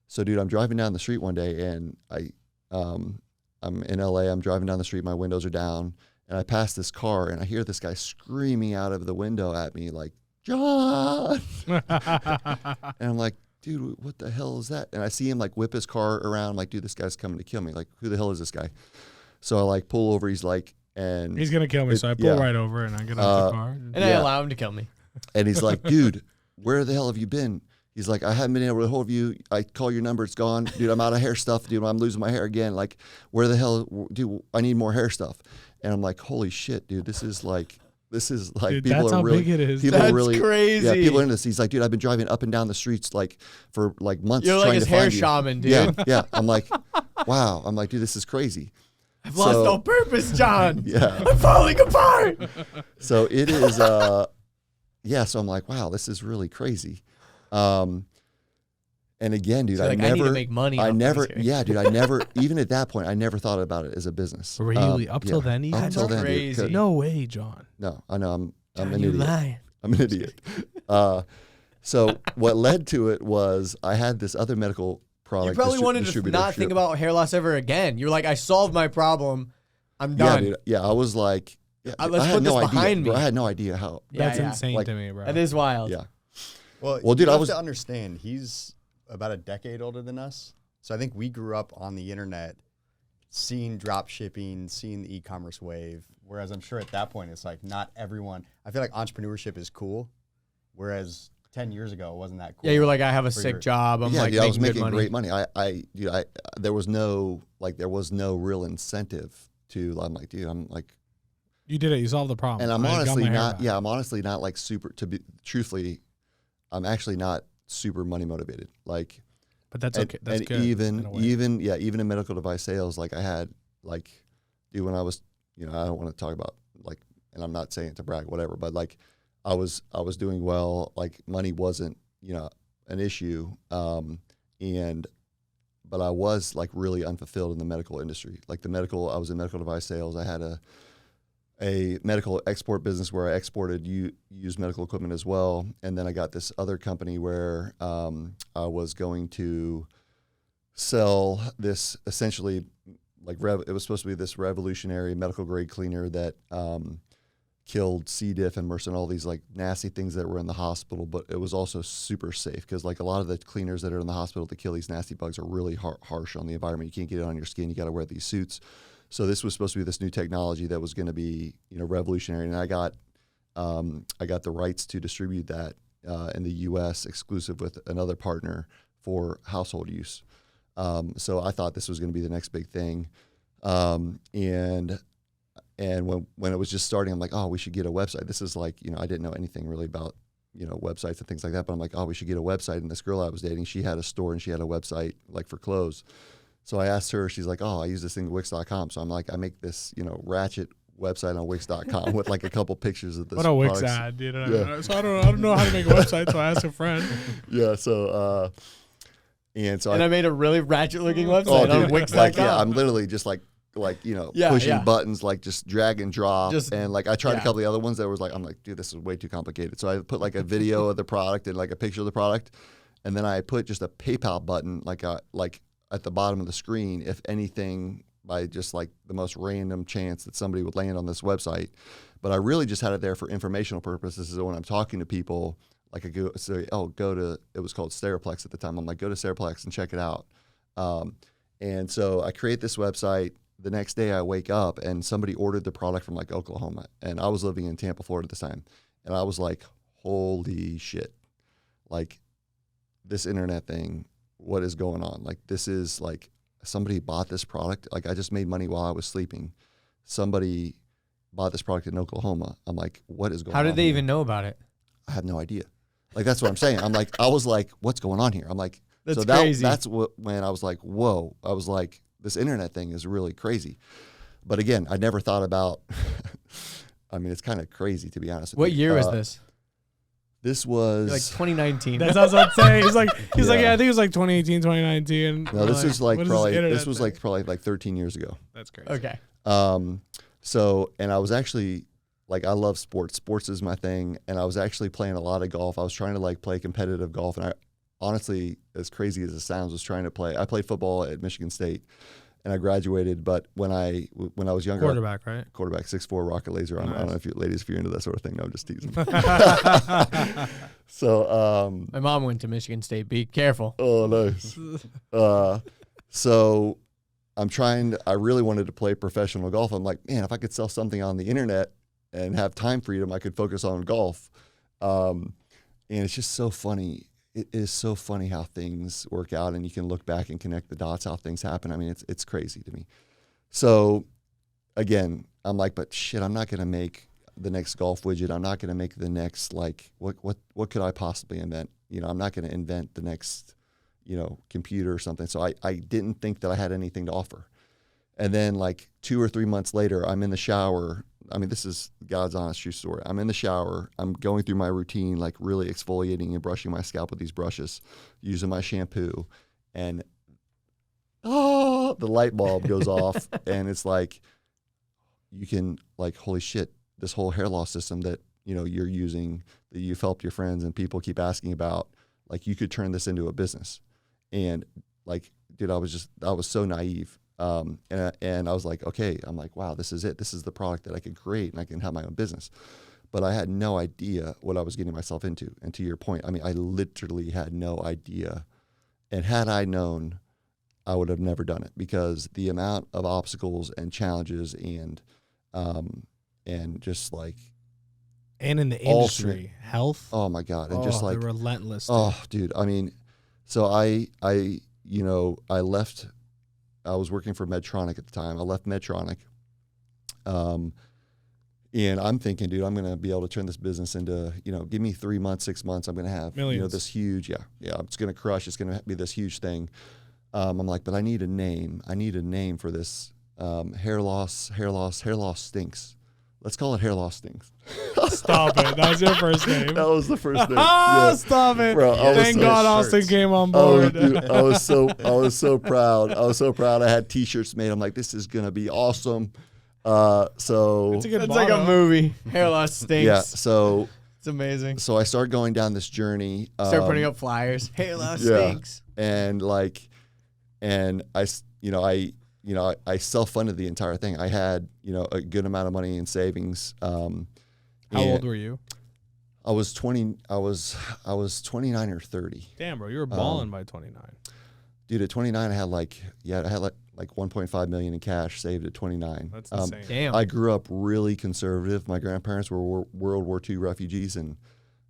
So, dude, I'm driving down the street one day, and I'm in LA. I'm driving down the street. My windows are down, and I pass this car, and I hear this guy screaming out of the window at me like, "John!" And I'm like, dude, what the hell is that? And I see him like whip his car around. I'm like, dude, this guy's coming to kill me. Like, who the hell is this guy? So I like pull over. He's like, and He's gonna kill me, so I pull yeah. right over and I get out the car. And I Yeah. allow him to kill me. and he's like, dude, where the hell have you been? He's like, I haven't been able to hold you. I call your number, it's gone. Dude, I'm out of hair stuff. Dude, I'm losing my hair again. Like, where the hell, dude, I need more hair stuff. And I'm like, holy shit, dude, this is like Dude, people that's are how really, big it is. people That's are really, crazy. Yeah, people are into this. He's like, dude, I've been driving up and down the streets like for like months You're trying like his to hair find you. shaman, dude. Yeah, yeah. I'm like, wow. I'm like, dude, this is crazy. I've lost all purpose, John. Yeah. I'm falling apart. So it is, yeah. So I'm like, wow, this is really crazy. And again, dude, So, I like, never, I need to make money. I off never, this here. yeah, dude, I never, even at that point, I never thought about it as a business. Really? Up till then, even? Up till That's then, dude, crazy. 'cause- No way, John. No, I know, I'm John, an you idiot. lying. I'm an idiot. So what led to it was I had this other medical product. You probably wanted to distributor not think about hair loss ever again. You're like, I solved my problem. I'm Yeah, done. dude. Yeah, I was like, yeah, Let's I had put no this idea. behind Bro, me. I had no idea how. Yeah, That's yeah. insane Like- to me, bro. That is wild. Yeah. Well, Well, dude, you I have was- to understand, he's about a decade older than us. So I think we grew up on the internet, seeing drop shipping, seeing the e-commerce wave. Whereas I'm sure at that point, it's like not everyone. I feel like entrepreneurship is cool, whereas 10 years ago it wasn't that cool. Yeah, you were like, I have a For sick your- job. I'm Yeah, like dude, I was making making good money. great money. There was no real incentive to. I'm like, dude, I'm like, You did it. You solved the problem. and I'm I got honestly my hair not. back. Yeah, I'm honestly not like super. To be truthfully, I'm actually not super money motivated. Like, But that's and, okay. That's and good. in a way. even in medical device sales, like I had, like, dude, when I was, I don't want to talk about like and I'm not saying it to brag, whatever, but like I was doing well. Like money wasn't, an issue. But I was like really unfulfilled in the medical industry. Like I was in medical device sales. I had a medical export business where I exported used medical equipment as well. And then I got this other company where I was going to sell this essentially it was supposed to be this revolutionary medical grade cleaner that killed C. diff and MRSA and all these like nasty things that were in the hospital, but it was also super safe because like a lot of the cleaners that are in the hospital to kill these nasty bugs are really harsh on the environment. You can't get it on your skin. You got to wear these suits. So this was supposed to be this new technology that was going to be, revolutionary. And I got the rights to distribute that in the U.S. exclusive with another partner for household use. So I thought this was going to be the next big thing. And when it was just starting, I'm like, oh, we should get a website. This is like, I didn't know anything really about, websites and things like that. But I'm like, oh, we should get a website. And this girl I was dating, she had a store and she had a website like for clothes. So I asked her, she's like, oh, I use this thing, Wix.com. So I'm like, I make this, ratchet website on Wix.com with like a couple pictures of this. What a Wix ad, dude. Yeah. So I don't know how to make a website. So I asked a friend. Yeah. So, and I made a really ratchet looking website on Wix.com. Like, yeah, I'm literally just pushing buttons, like just drag and drop. And like I tried a couple of the other ones that was like, I'm like, dude, this is way too complicated. So I put like a video of the product and like a picture of the product. And then I put just a PayPal button, like at the bottom of the screen, if anything, by just like the most random chance that somebody would land on this website. But I really just had it there for informational purposes. So when I'm talking to people, like I go to, it was called Steriplex at the time. I'm like, go to Steriplex and check it out. And so I create this website. The next day I wake up and somebody ordered the product from like Oklahoma. And I was living in Tampa, Florida at the time. And I was like, holy shit. Like this internet thing, what is going on? Like this is like somebody bought this product. Like I just made money while I was sleeping. Somebody bought this product in Oklahoma. I'm like, what is going on? How did they even know about it? I have no idea. Like, that's what I'm saying. I'm like, I was like, what's going on here? I'm like, that's crazy. That's when I was like, whoa. I was like, this internet thing is really crazy. But again, I never thought about, I mean, it's kind of crazy to be honest with you. What year was this? This was like 2019. That's what I was saying. He's like, yeah, I think it was like 2018, 2019. No, this is like probably like 13 years ago. That's crazy. Okay. So, and I was actually like, I love sports. Sports is my thing. And I was actually playing a lot of golf. I was trying to like play competitive golf. And I honestly, as crazy as it sounds, was trying to play. I played football at Michigan State and I graduated. But when I was younger, quarterback, right? Quarterback, 6'4", rocket laser. Nice. I don't know if you ladies, if you're into that sort of thing. No, I'm just teasing. So, my mom went to Michigan State. Be careful. Oh, nice. So I really wanted to play professional golf. I'm like, man, if I could sell something on the internet and have time freedom, I could focus on golf. And it's just so funny. It is so funny how things work out, and you can look back and connect the dots, how things happen. I mean, it's crazy to me. So again, I'm like, but shit, I'm not going to make the next golf widget. I'm not going to make the next, like, what could I possibly invent? You know, I'm not going to invent the next, computer or something. So I didn't think that I had anything to offer. And then like 2 or 3 months later, I'm in the shower. I mean, this is God's honest true story. I'm in the shower. I'm going through my routine, like really exfoliating and brushing my scalp with these brushes, using my shampoo, and the light bulb goes off, and it's like, you can like, holy shit, this whole hair loss system that, you're using, that you've helped your friends and people keep asking about, like, you could turn this into a business. And like, dude, I was so naive. And I was like, okay, I'm like, wow, this is it. This is the product that I can create and I can have my own business. But I had no idea what I was getting myself into. And to your point, I mean, I literally had no idea. And had I known, I would have never done it, because the amount of obstacles and challenges and just like, and in the industry, health. Oh my God. And just like, they're relentless. Oh, dude. I mean, so I left. I was working for Medtronic at the time. I left Medtronic. And I'm thinking, dude, I'm going to be able to turn this business into, give me 3 months, 6 months. I'm going to have, millions. This huge, it's going to crush. It's going to be this huge thing. I'm like, but I need a name. I need a name for this. Hair loss stinks. let's call it hair loss stings. Stop it. That was your first name. That was the first name. Stop it. Bro, Thank God Austin came on board. I was so proud. I was so proud. I had T-shirts made. I'm like, this is gonna be awesome. So It's a good It's like a motto. movie. Hair loss stinks. yeah. So It's amazing. I started going down this journey. Start putting up flyers. Hair loss yeah. stinks. And I self-funded the entire thing. I had, a good amount of money in savings. How old were you? I was 20. I was 29 or 30. Damn, bro, you were balling by 29. Dude, at 29, I had like 1.5 million in cash saved at 29. That's insane. Damn. I grew up really conservative. My grandparents were World War II refugees, and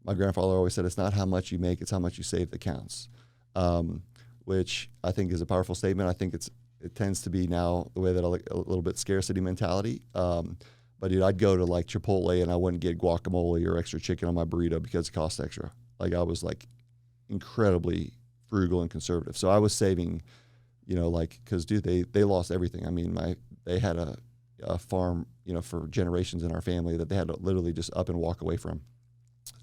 my grandfather always said, it's not how much you make, it's how much you save that counts, which I think is a powerful statement. I think it tends to be now the way that I like a little bit scarcity mentality. But dude, I'd go to like Chipotle and I wouldn't get guacamole or extra chicken on my burrito because it cost extra. Like I was like incredibly frugal and conservative. So I was saving, because dude, they lost everything. I mean, they had a farm, for generations in our family that they had to literally just up and walk away from.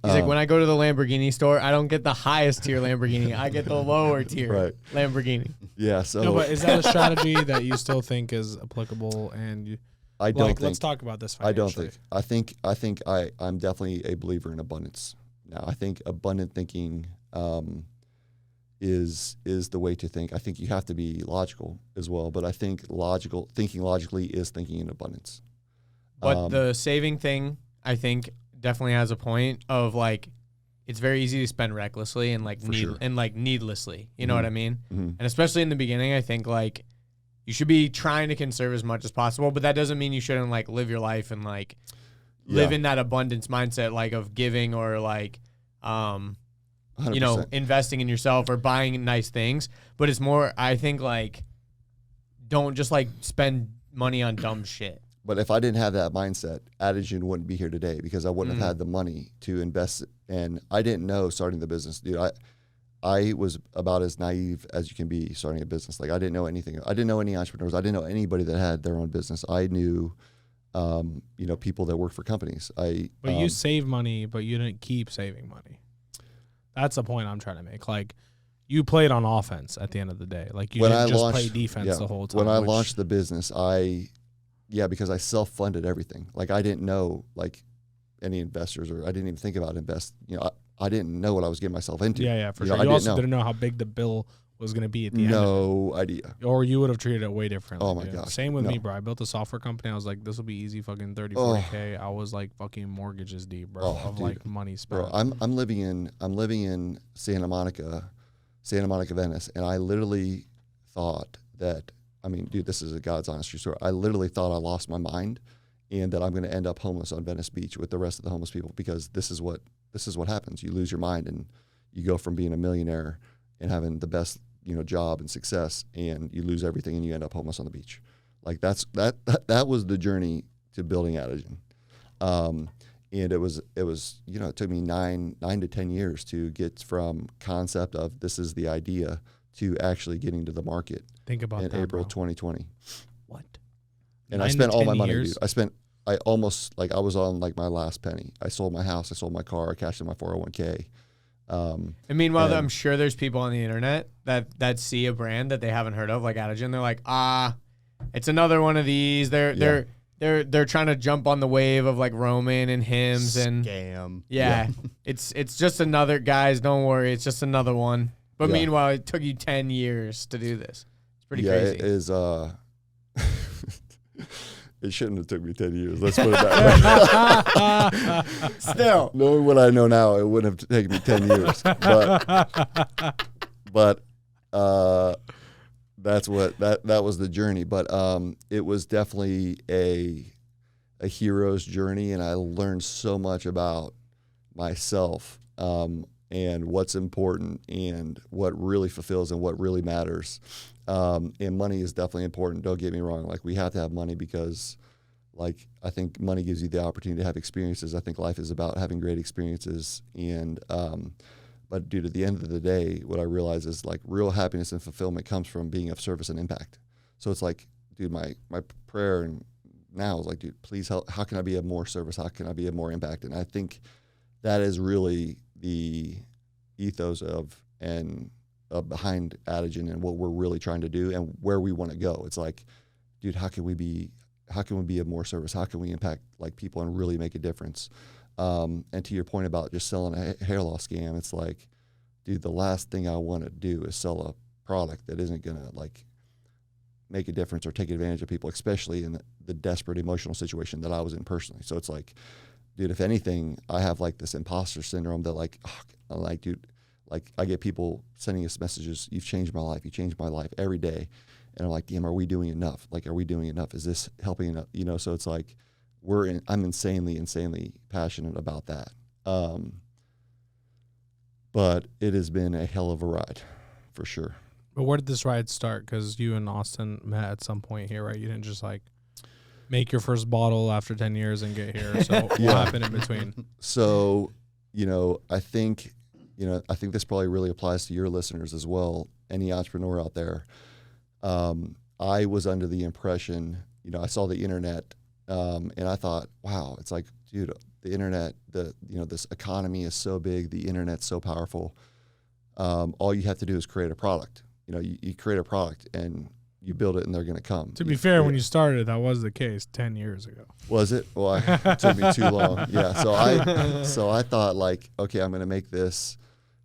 He's like, when I go to the Lamborghini store, I don't get the highest tier Lamborghini. I get the lower tier Lamborghini. Yeah. So, No, but is that a strategy that you still think is applicable? And I don't think. Let's talk about this financially. I think. I'm definitely a believer in abundance. Now, I think abundant thinking is the way to think. I think you have to be logical as well, but I think thinking logically is thinking in abundance. But the saving thing, I think, definitely has a point of like, it's very easy to spend recklessly and like needlessly. You know what I mean? Mm-hmm. And especially in the beginning, I think like you should be trying to conserve as much as possible, but that doesn't mean you shouldn't like live your life and like live in that abundance mindset, like of giving or like, 100%. investing in yourself or buying nice things. But it's more, I think like, don't just like spend money on dumb shit. But if I didn't have that mindset, Adegen wouldn't be here today because I wouldn't have had the money to invest. And I didn't know starting the business, dude. I was about as naive as you can be starting a business. Like I didn't know anything. I didn't know any entrepreneurs. I didn't know anybody that had their own business. I knew, people that worked for companies. But you save money, but you didn't keep saving money. That's the point I'm trying to make. Like you played on offense at the end of the day. Like you didn't just play defense the whole time. When I launched the business, because I self-funded everything. Like I didn't know like any investors, or I didn't even think about invest. I didn't know what I was getting myself into. Yeah, for sure. You also didn't know how big the bill was going to be at the end. No idea. Or you would have treated it way differently. Oh my gosh. Same with me, bro. I built a software company. I was like, this will be easy, fucking 30, 40K. I was like fucking mortgages deep, bro, like money spent. Bro, I'm living in Santa Monica, Venice, and I literally thought that, I mean, dude, this is a God's honest true story. I literally thought I lost my mind and that I'm going to end up homeless on Venice Beach with the rest of the homeless people, because this is what happens. You lose your mind and you go from being a millionaire and having the best, job and success, and you lose everything and you end up homeless on the beach. Like that was the journey to building Adegen. And it was, it took me 9 to 10 years to get from concept of this is the idea to actually getting to the market. Think about in that, April bro. 2020. What? And I spent all my money, dude. I was on like my last penny. I sold my house, I sold my car, I cashed in my 401k. And meanwhile, I'm sure there's people on the internet that see a brand that they haven't heard of, like Adegen. They're like, it's another one of these. They're trying to jump on the wave of like Roman and hymns and scam. Yeah. It's just another, guys, don't worry, it's just another one. But Yeah. meanwhile, it took you 10 years to do this. It's pretty It crazy. is. It shouldn't have took me 10 years. Let's put it that way. Still. Knowing what I know now, it wouldn't have taken me 10 years. But that's that was the journey. But it was definitely a hero's journey, and I learned so much about myself and what's important and what really fulfills and what really matters. And money is definitely important. Don't get me wrong. Like, we have to have money because, like, I think money gives you the opportunity to have experiences. I think life is about having great experiences. And, but dude, at the end of the day, what I realize is like real happiness and fulfillment comes from being of service and impact. So it's like, dude, my prayer and now is like, dude, please help. How can I be of more service? How can I be of more impact? And I think that is really the ethos of behind Adegen and what we're really trying to do and where we want to go. It's like, dude, how can we be of more service? How can we impact like people and really make a difference? And to your point about just selling a hair loss scam, it's like, dude, the last thing I want to do is sell a product that isn't going to like make a difference or take advantage of people, especially in the desperate emotional situation that I was in personally. So it's like, dude, if anything, I have like this imposter syndrome that like, I'm like, dude, like I get people sending us messages, you've changed my life, you changed my life every day. And I'm like, damn, are we doing enough? Like, are we doing enough? Is this helping enough? You know, so it's like, I'm insanely passionate about that. But it has been a hell of a ride for sure. But where did this ride start? Because you and Austin met at some point here, right? You didn't just like make your first bottle after 10 years and get here. So what happened in between? So, I think this probably really applies to your listeners as well. Any entrepreneur out there. I was under the impression, I saw the internet, and I thought, wow, it's like, dude, the internet, this economy is so big, the internet's so powerful. All you have to do is create a product. You create a product and you build it and they're going to come. To be fair, when you started, that was the case 10 years ago. Was it? Well, it took me too long. Yeah. So I thought like, okay, I'm going to make this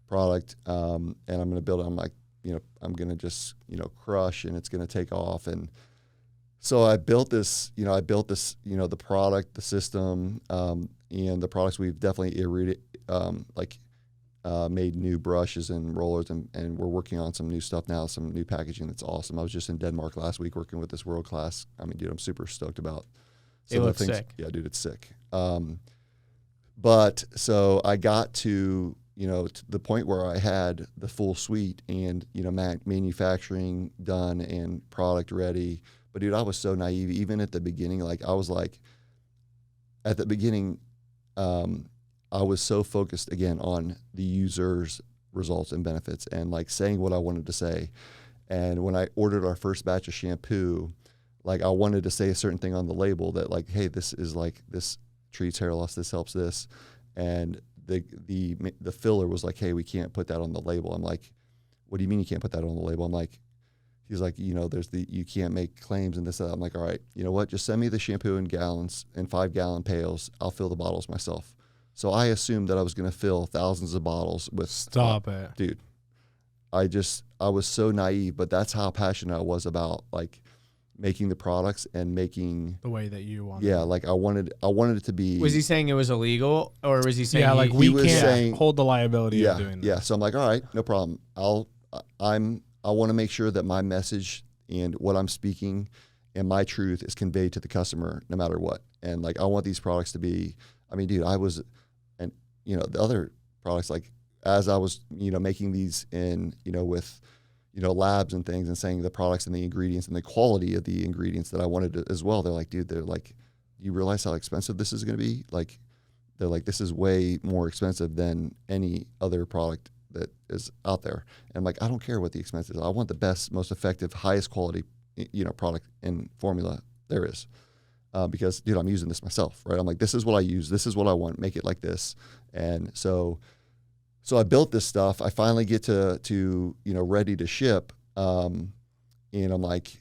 product, and I'm going to build it. I'm like, I'm going to just, crush and it's going to take off. And so I built this, the product, the system, and the products we've definitely iterated, made new brushes and rollers, and we're working on some new stuff now, some new packaging that's awesome. I was just in Denmark last week working with this world class. I mean, dude, I'm super stoked about some of the things. Sick. Yeah, dude, it's sick. But so I got to the point where I had the full suite and, manufacturing done and product ready. But dude, I was so naive. Even at the beginning, I was so focused again on the user's results and benefits and like saying what I wanted to say. And when I ordered our first batch of shampoo, like I wanted to say a certain thing on the label that like, hey, this is like, this treats hair loss, this helps this. And the filler was like, hey, we can't put that on the label. I'm like, what do you mean you can't put that on the label? I'm like, he's like, you can't make claims and this, that. I'm like, all right, you know what? Just send me the shampoo in gallons and 5-gallon pails. I'll fill the bottles myself. So I assumed that I was going to fill thousands of bottles with. Stop it. Dude. I was so naive, but that's how passionate I was about like making the products and making the way that you wanted. Yeah, like I wanted it to be. Was he saying it was illegal, or was he saying we can't hold the liability of doing that? Yeah, so I'm like, all right, no problem. I want to make sure that my message and what I'm speaking and my truth is conveyed to the customer no matter what. And like I want these products to be. I mean, dude, the other products, like as I was, making these in, with, labs and things and saying the products and the ingredients and the quality of the ingredients that I wanted to, as well. They're like, dude, you realize how expensive this is going to be? Like, they're like, this is way more expensive than any other product that is out there. And I'm like, I don't care what the expense is. I want the best, most effective, highest quality, product and formula there is. Because, dude, I'm using this myself, right? I'm like, this is what I use. This is what I want. Make it like this. And so I built this stuff. I finally get to ready to ship. And I'm like,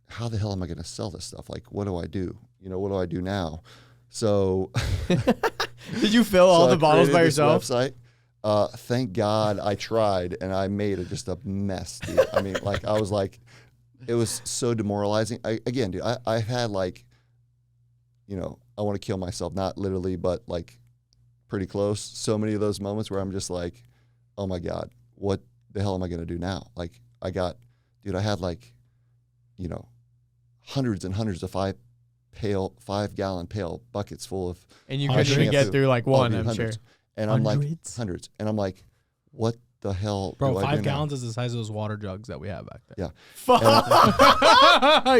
how the hell am I going to sell this stuff? Like, what do I do? What do I do now? So. Did you fill all the bottles by yourself? Website. Thank God I tried, and I made it just a mess, dude. I mean, like, I was like, it was so demoralizing. Dude, I had like, I want to kill myself, not literally, but like pretty close. So many of those moments where I'm just like, oh my God, what the hell am I going to do now? Like I had like, hundreds and hundreds of 5-gallon pail buckets full of. And you couldn't even get through like one, I'm sure. And I'm like, hundreds. And I'm like, what the hell? Bro, 5 gallons is the size of those water jugs that we have back there. Yeah. Fuck.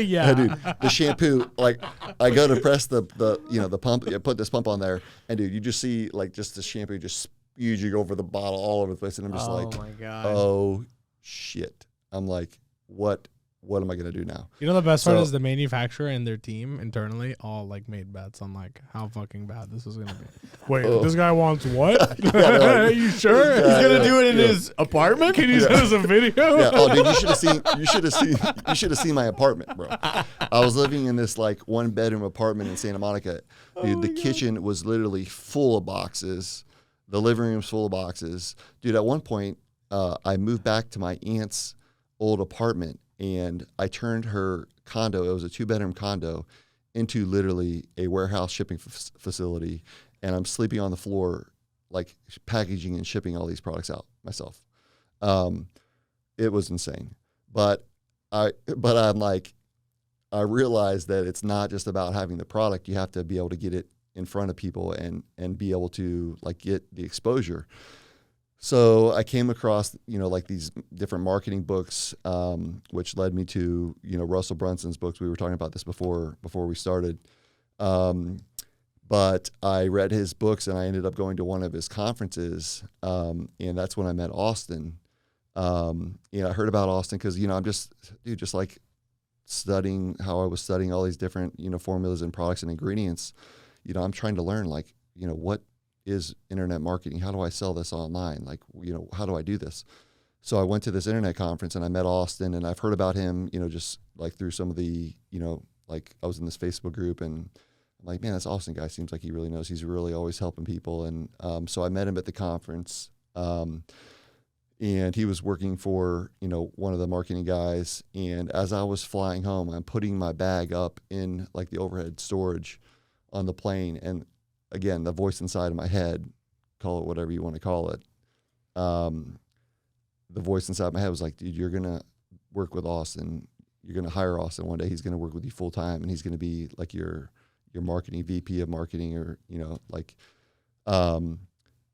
Yeah, dude. The shampoo, like, I go to press the pump, put this pump on there, and dude, you just see like just the shampoo just spewing over the bottle all over the place, and I'm just like, oh my God. Oh shit. I'm like, what what am I going to do now? You know, the best part So- is the manufacturer and their team internally all like made bets on like how fucking bad this is gonna be. Wait, this guy wants what? they're Are you sure? He's He's gonna yeah, do it in yeah. his apartment. Can you send us a video? Yeah. Oh, dude, you should have seen my apartment, bro. I was living in this like 1-bedroom apartment in Santa Monica. Dude, the kitchen was literally full of boxes. The living room's full of boxes. Dude, at one point, I moved back to my aunt's old apartment, and I turned her condo, it was a 2-bedroom condo, into literally a warehouse shipping facility, and I'm sleeping on the floor, like packaging and shipping all these products out myself. It was insane, but I'm like, I realized that it's not just about having the product. You have to be able to get it in front of people and be able to like get the exposure. So I came across, like these different marketing books, which led me to, Russell Brunson's books. We were talking about this before we started. But I read his books and I ended up going to one of his conferences. And that's when I met Austin. I heard about Austin because, I'm just like studying how I was studying all these different, formulas and products and ingredients. I'm trying to learn like, what is internet marketing? How do I sell this online? Like, how do I do this? So I went to this internet conference and I met Austin, and I've heard about him, just like through some of the, like I was in this Facebook group, and I'm like, man, this Austin guy seems like he really knows. He's really always helping people. And so I met him at the conference, and he was working for, one of the marketing guys. And as I was flying home, I'm putting my bag up in like the overhead storage on the plane, and again, the voice inside of my head, call it whatever you want to call it, the voice inside my head was like, dude, you're going to work with Austin. You're going to hire Austin one day. He's going to work with you full time, and he's going to be like your marketing VP of marketing, or,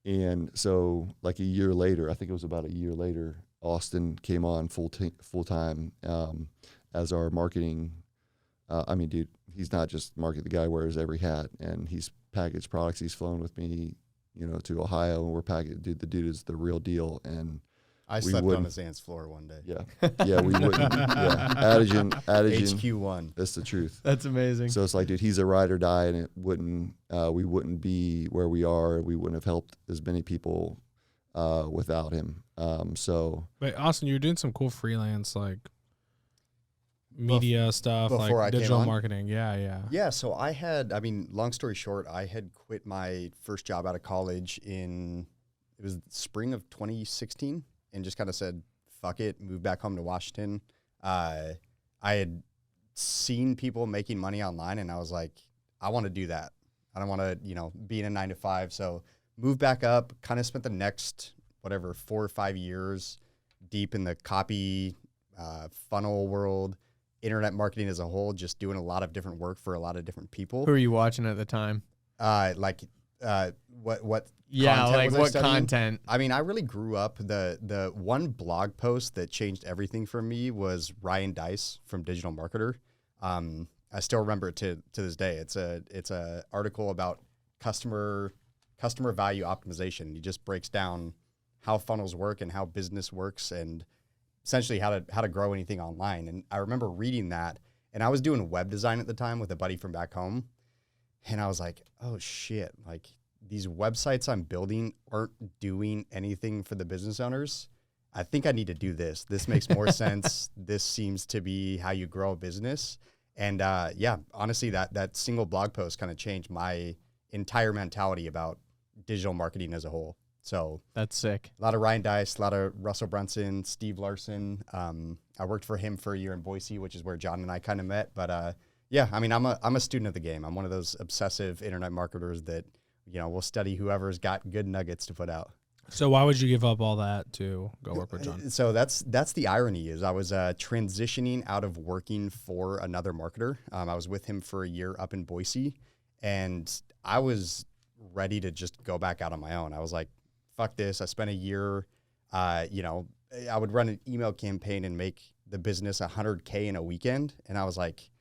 and so like a year later, I think it was about a year later, Austin came on full time as our marketing. Dude, he's not just market. The guy wears every hat, and he's packaged products. He's flown with me, to Ohio, and we're packaged. Dude, the dude is the real deal. And I slept on his aunt's floor one day. Yeah, we wouldn't. Yeah, Adegen, HQ1. That's the truth. That's amazing. So it's like, dude, he's a ride or die, and it wouldn't. We wouldn't be where we are. We wouldn't have helped as many people without him. Wait, Austin, you're doing some cool freelance like media stuff, before I like came digital on? marketing. Yeah. So I had, long story short, I had quit my first job out of college it was spring of 2016, and just kind of said, fuck it, moved back home to Washington. I had seen people making money online, and I was like, I want to do that. I don't want to, be in a 9-to-5. So moved back up, kind of spent the next, 4 or 5 years deep in the copy funnel world, internet marketing as a whole, just doing a lot of different work for a lot of different people. Who are you watching at the time? What Yeah, content like was I what studying? content? I really grew up, the one blog post that changed everything for me was Ryan Dice from Digital Marketer. I still remember it to this day. It's a article about customer value optimization. He just breaks down how funnels work and how business works, and essentially how to grow anything online. And I remember reading that, and I was doing web design at the time with a buddy from back home, and I was like, oh shit, like these websites I'm building aren't doing anything for the business owners. I think I need to do this. This makes more sense. This seems to be how you grow a business. And honestly, that single blog post kind of changed my entire mentality about digital marketing as a whole. So That's sick. a lot of Ryan Dice, a lot of Russell Brunson, Steve Larson. I worked for him for a year in Boise, which is where John and I kind of met. But I'm a student of the game. I'm one of those obsessive internet marketers that, will study whoever's got good nuggets to put out. So why would you give up all that to go work with John? So that's the irony is I was transitioning out of working for another marketer. I was with him for a year up in Boise, and I was ready to just go back out on my own. I was like, fuck this. I spent a year, I would run an email campaign and make the business $100K in a weekend. And I was like,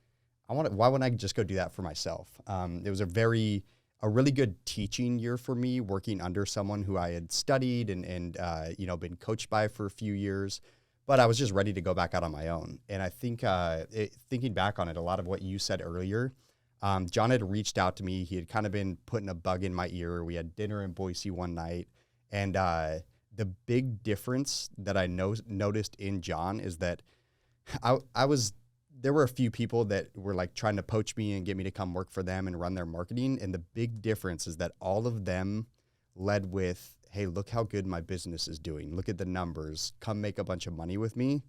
why wouldn't I just go do that for myself? It was a really good teaching year for me, working under someone who I had studied and been coached by for a few years. But I was just ready to go back out on my own. And I think thinking back on it, a lot of what you said earlier, John had reached out to me. He had kind of been putting a bug in my ear. We had dinner in Boise one night. And the big difference that I noticed in John is that there were a few people that were like trying to poach me and get me to come work for them and run their marketing. And the big difference is that all of them led with, hey, look how good my business is doing. Look at the numbers. Come make a bunch of money with me.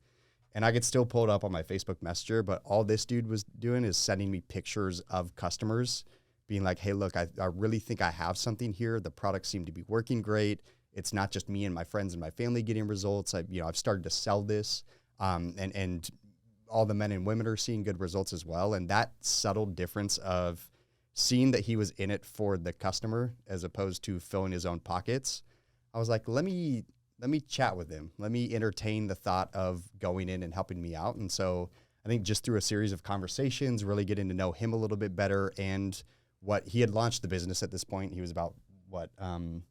And I could still pull it up on my Facebook Messenger, but all this dude was doing is sending me pictures of customers being like, hey, look, I really think I have something here. The products seem to be working great. It's not just me and my friends and my family getting results. I've started to sell this, and all the men and women are seeing good results as well. And that subtle difference of seeing that he was in it for the customer as opposed to filling his own pockets, I was like, let me chat with him. Let me entertain the thought of going in and helping me out. And so I think just through a series of conversations, really getting to know him a little bit better, and what he had launched the business at this point. He was about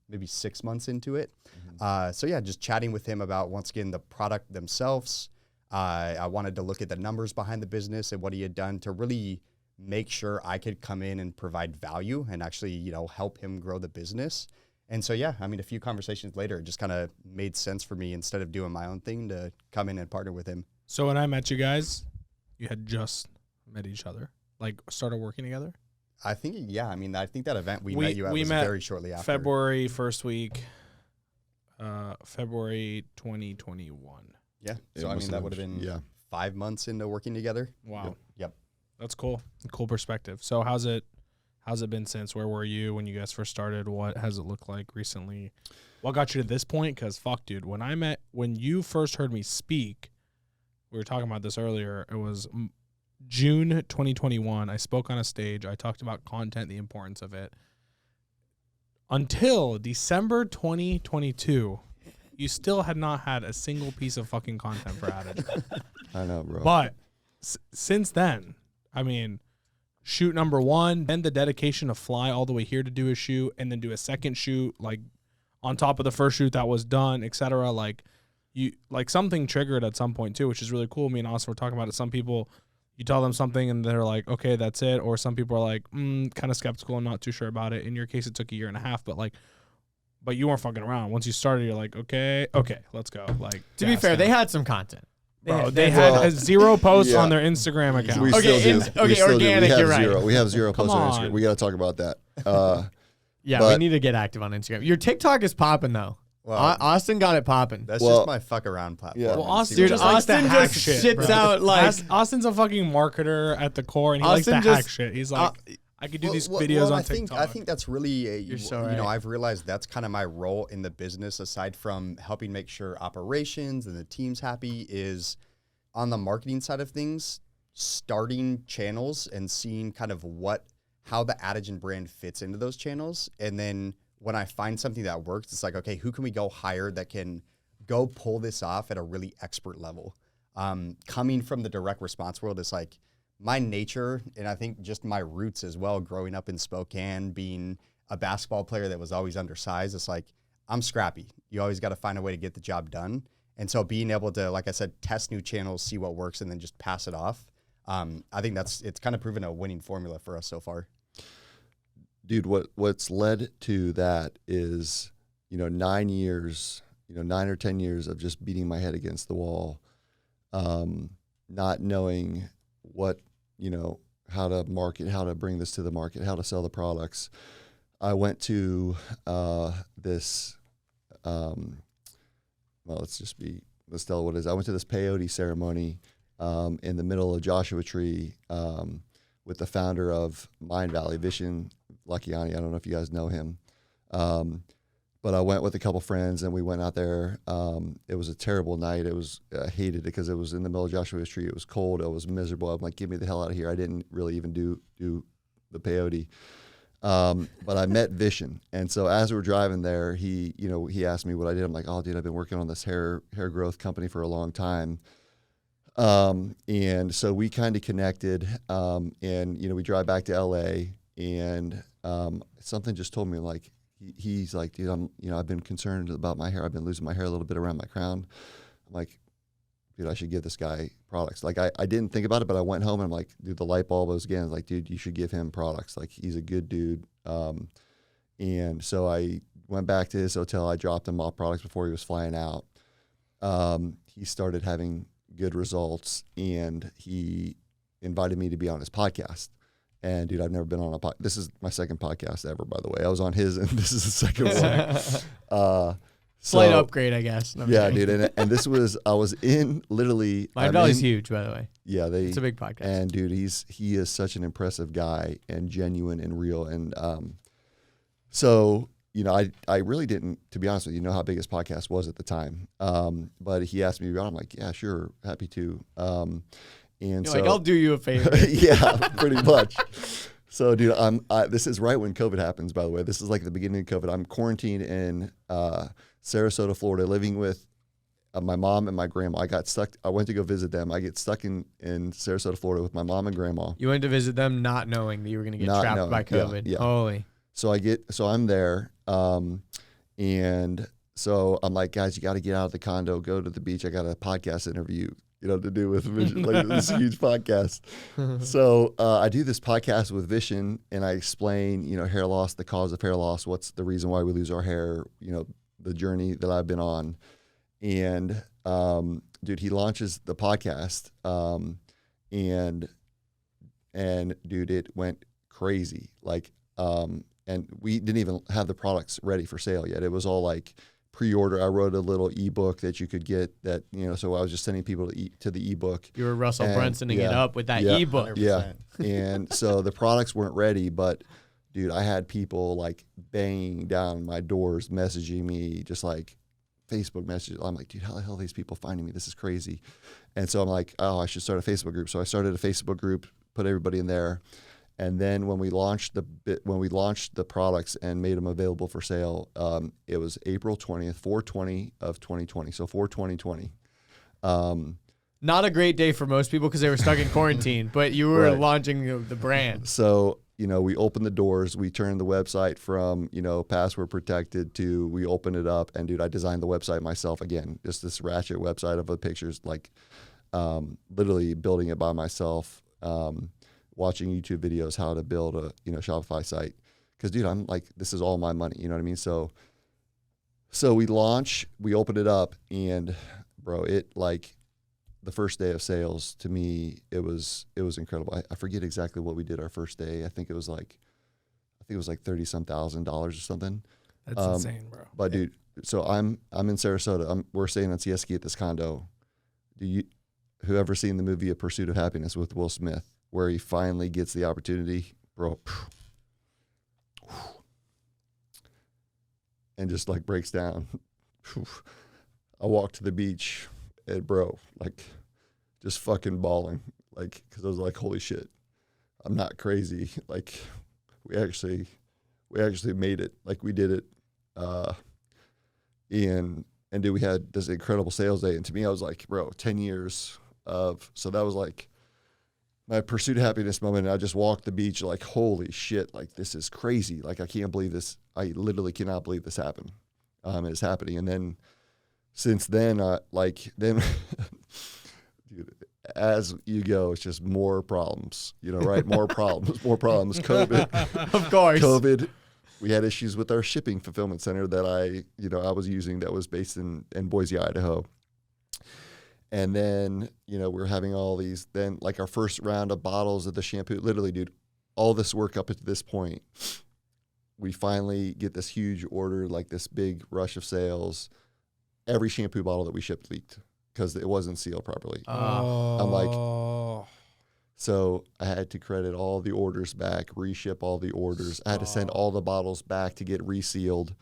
maybe 6 months into it. Mm-hmm. So yeah, just chatting with him about, once again, the product themselves. I wanted to look at the numbers behind the business and what he had done to really make sure I could come in and provide value and actually, help him grow the business. And so, yeah, a few conversations later, it just kind of made sense for me, instead of doing my own thing, to come in and partner with him. So when I met you guys, you had just met each other, like started working together? I think, yeah. I think that event we met you at was very shortly after. February first week, February 2021. Yeah. So, that would have been 5 months into working together. Wow. Yep. That's cool. Cool perspective. So how's it been since? Where were you when you guys first started? What has it looked like recently? What got you to this point? Because fuck, dude, when you first heard me speak, we were talking about this earlier. It was June 2021. I spoke on a stage. I talked about content, the importance of it. Until December 2022, you still had not had a single piece of fucking content for Adegen. I know, bro. But since then, shoot number one, then the dedication to fly all the way here to do a shoot, and then do a second shoot, like on top of the first shoot that was done, etc. Something triggered at some point too, which is really cool. Me and Austin were talking about it. Some people, you tell them something and they're like, okay, that's it. Or some people are like, kind of skeptical. I'm not too sure about it. In your case, it took 1.5 years, but you weren't fucking around. Once you started, you're like, okay, let's go. To be fair, they had some content. They had 0 posts on their Instagram account. We still do. Organic, you're right. We have 0 posts on Instagram. We got to talk about that. We need to get active on Instagram. Your TikTok is popping, though. Well, Austin got it popping. That's just my fuck around platform. Yeah. Well, Austin just likes to hack shit, shits out like Austin's a fucking marketer at the core, and he likes to hack shit. He's like, I could do these videos on TikTok. I think that's really, I've realized that's kind of my role in the business, aside from helping make sure operations and the team's happy, is on the marketing side of things, starting channels and seeing kind of how the Adegen brand fits into those channels. And then when I find something that works, it's like, okay, who can we go hire that can go pull this off at a really expert level? Coming from the direct response world, it's like my nature, and I think just my roots as well, growing up in Spokane, being a basketball player that was always undersized, it's like, I'm scrappy. You always got to find a way to get the job done. And so being able to, like I said, test new channels, see what works, and then just pass it off, I think it's kind of proven a winning formula for us so far. Dude, what's led to that is, 9 years, 9 or 10 years of just beating my head against the wall, not knowing what, how to market, how to bring this to the market, how to sell the products. I went to let's tell what it is. I went to this peyote ceremony in the middle of Joshua Tree with the founder of Mind Valley, Vishen Lakiani. I don't know if you guys know him. But I went with a couple friends and we went out there. It was a terrible night. I hated it because it was in the middle of Joshua Tree. It was cold. It was miserable. I'm like, get me the hell out of here. I didn't really even do the peyote. But I met Vishen. And so as we were driving there, he asked me what I did. I'm like, oh, dude, I've been working on this hair growth company for a long time. And so we kind of connected, and, we drive back to LA, and something just told me, like, he's like, dude, I've been concerned about my hair. I've been losing my hair a little bit around my crown. I'm like, dude, I should give this guy products. Like I didn't think about it, but I went home and I'm like, dude, the light bulb was again like, dude, you should give him products. Like he's a good dude. And so I went back to his hotel. I dropped him off products before he was flying out. He started having good results, and he invited me to be on his podcast. And dude, I've never been on a podcast. This is my second podcast ever, by the way. I was on his, and this is the second one. Slight upgrade, I guess. No, yeah, dude. And this was, I was in literally. Mind Valley's huge, by the way. Yeah, it's a big podcast. And dude, he is such an impressive guy and genuine and real. And so, you know, I really didn't, to be honest with you, know how big his podcast was at the time. But he asked me to be on. I'm like, yeah, sure, happy to. And you're so, like, I'll do you a favor. yeah, pretty much. So, dude, this is right when COVID happens, by the way. This is like the beginning of COVID. I'm quarantined in Sarasota, Florida, living with my mom and my grandma. I got stuck. I went to go visit them. I get stuck in Sarasota, Florida with my mom and grandma. You went to visit them not knowing that you were going to get trapped by COVID. Yeah. Holy. So I'm there. And so I'm like, guys, you got to get out of the condo, go to the beach. I got a podcast interview, you know, to do with Vision, like this huge podcast. So I do this podcast with Vision, and I explain, you know, hair loss, the cause of hair loss, what's the reason why we lose our hair, you know, the journey that I've been on. And dude, he launches the podcast, and dude, it went crazy. Like, and we didn't even have the products ready for sale yet. It was all like pre-order. I wrote a little ebook that you could get that, you know, so I was just sending people to the ebook. You were Russell Brunsoning it up with that ebook. 100%. Yeah. And so the products weren't ready, but dude, I had people like banging down my doors, messaging me, just like Facebook messages. I'm like, dude, how the hell are these people finding me? This is crazy. And so I'm like, oh, I should start a Facebook group. So I started a Facebook group, put everybody in there. And then when we launched the products and made them available for sale, it was April 20th, 4/20 of 2020. So 4/20/20. Not a great day for most people because they were stuck in quarantine, but you were Right. launching the brand. So, you know, we opened the doors, we turned the website from, you know, password protected to we opened it up, and dude, I designed the website myself again, just this ratchet website of the pictures, like literally building it by myself. Watching YouTube videos how to build a, you know, Shopify site. Cause dude, I'm like, this is all my money. You know what I mean? So we opened it up, and bro, it like the first day of sales to me, it was incredible. I forget exactly what we did our first day. I think it was like $30-some thousand or something. That's insane, bro. But dude, so I'm in Sarasota. We're staying on Ski at this condo. Whoever seen the movie A Pursuit of Happiness with Will Smith, where he finally gets the opportunity, bro, and just like breaks down. I walked to the beach, and bro, like just fucking bawling, like, because I was like, holy shit, I'm not crazy. Like we actually made it. Like we did it. And dude, we had this incredible sales day. And to me, I was like, bro, 10 years of, so that was like my Pursuit of Happiness moment. And I just walked the beach like, holy shit, like this is crazy. Like I can't believe this. I literally cannot believe this happened. It's happening. And then since then, dude, as you go, it's just more problems, you know, right? More problems. COVID. Of course. COVID. We had issues with our shipping fulfillment center that I was using, that was based in Boise, Idaho. And then, you know, we're having all these, then like our first round of bottles of the shampoo, literally, dude, all this work up to this point, we finally get this huge order, like this big rush of sales. Every shampoo bottle that we shipped leaked because it wasn't sealed properly. I'm like, so I had to credit all the orders back, reship all the orders. I had to send all the bottles back to get resealed.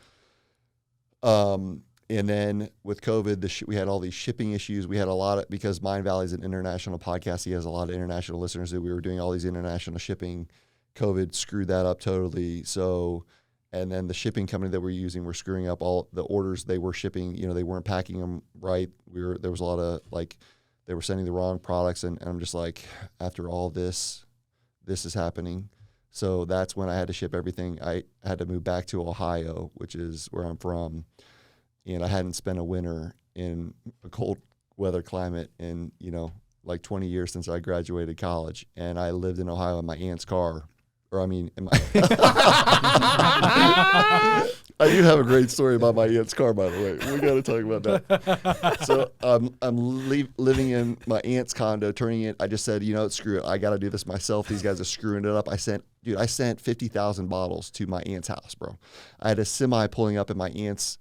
And then with COVID, we had all these shipping issues. We had a lot of, because Mind Valley is an international podcast, he has a lot of international listeners, that we were doing all these international shipping. COVID screwed that up totally. So, and then the shipping company that we're using were screwing up all the orders they were shipping. You know, they weren't packing them right. There was a lot of like, they were sending the wrong products. And I'm just like, after all this is happening. So that's when I had to ship everything. I had to move back to Ohio, which is where I'm from. And I hadn't spent a winter in a cold weather climate in, like 20 years since I graduated college. And I lived in Ohio in my aunt's car. Or I mean, in my I do have a great story about my aunt's car, by the way. We got to talk about that. So I'm living in my aunt's condo, turning it. I just said, screw it. I got to do this myself. These guys are screwing it up. I sent 50,000 bottles to my aunt's house, bro. I had a semi pulling up in my aunt's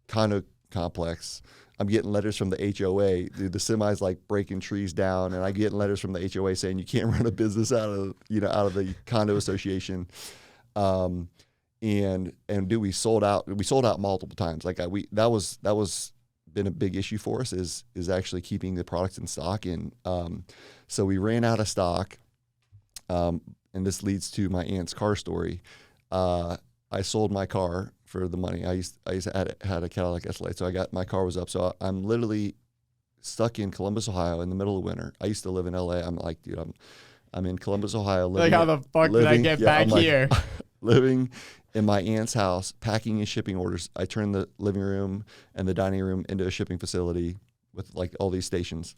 condo complex. I'm getting letters from the HOA. Dude, the semi's like breaking trees down, and I get letters from the HOA saying you can't run a business out of the condo association. And dude, we sold out. We sold out multiple times. Like that was been a big issue for us is actually keeping the products in stock. And so we ran out of stock. And this leads to my aunt's car story. I sold my car for the money. I used to had a Cadillac Escalade, so my car was up. So I'm literally stuck in Columbus, Ohio, in the middle of winter. I used to live in LA. I'm like, dude, I'm in Columbus, Ohio. Like, how the fuck did I get back here? Living in my aunt's house, packing and shipping orders. I turned the living room and the dining room into a shipping facility with like all these stations.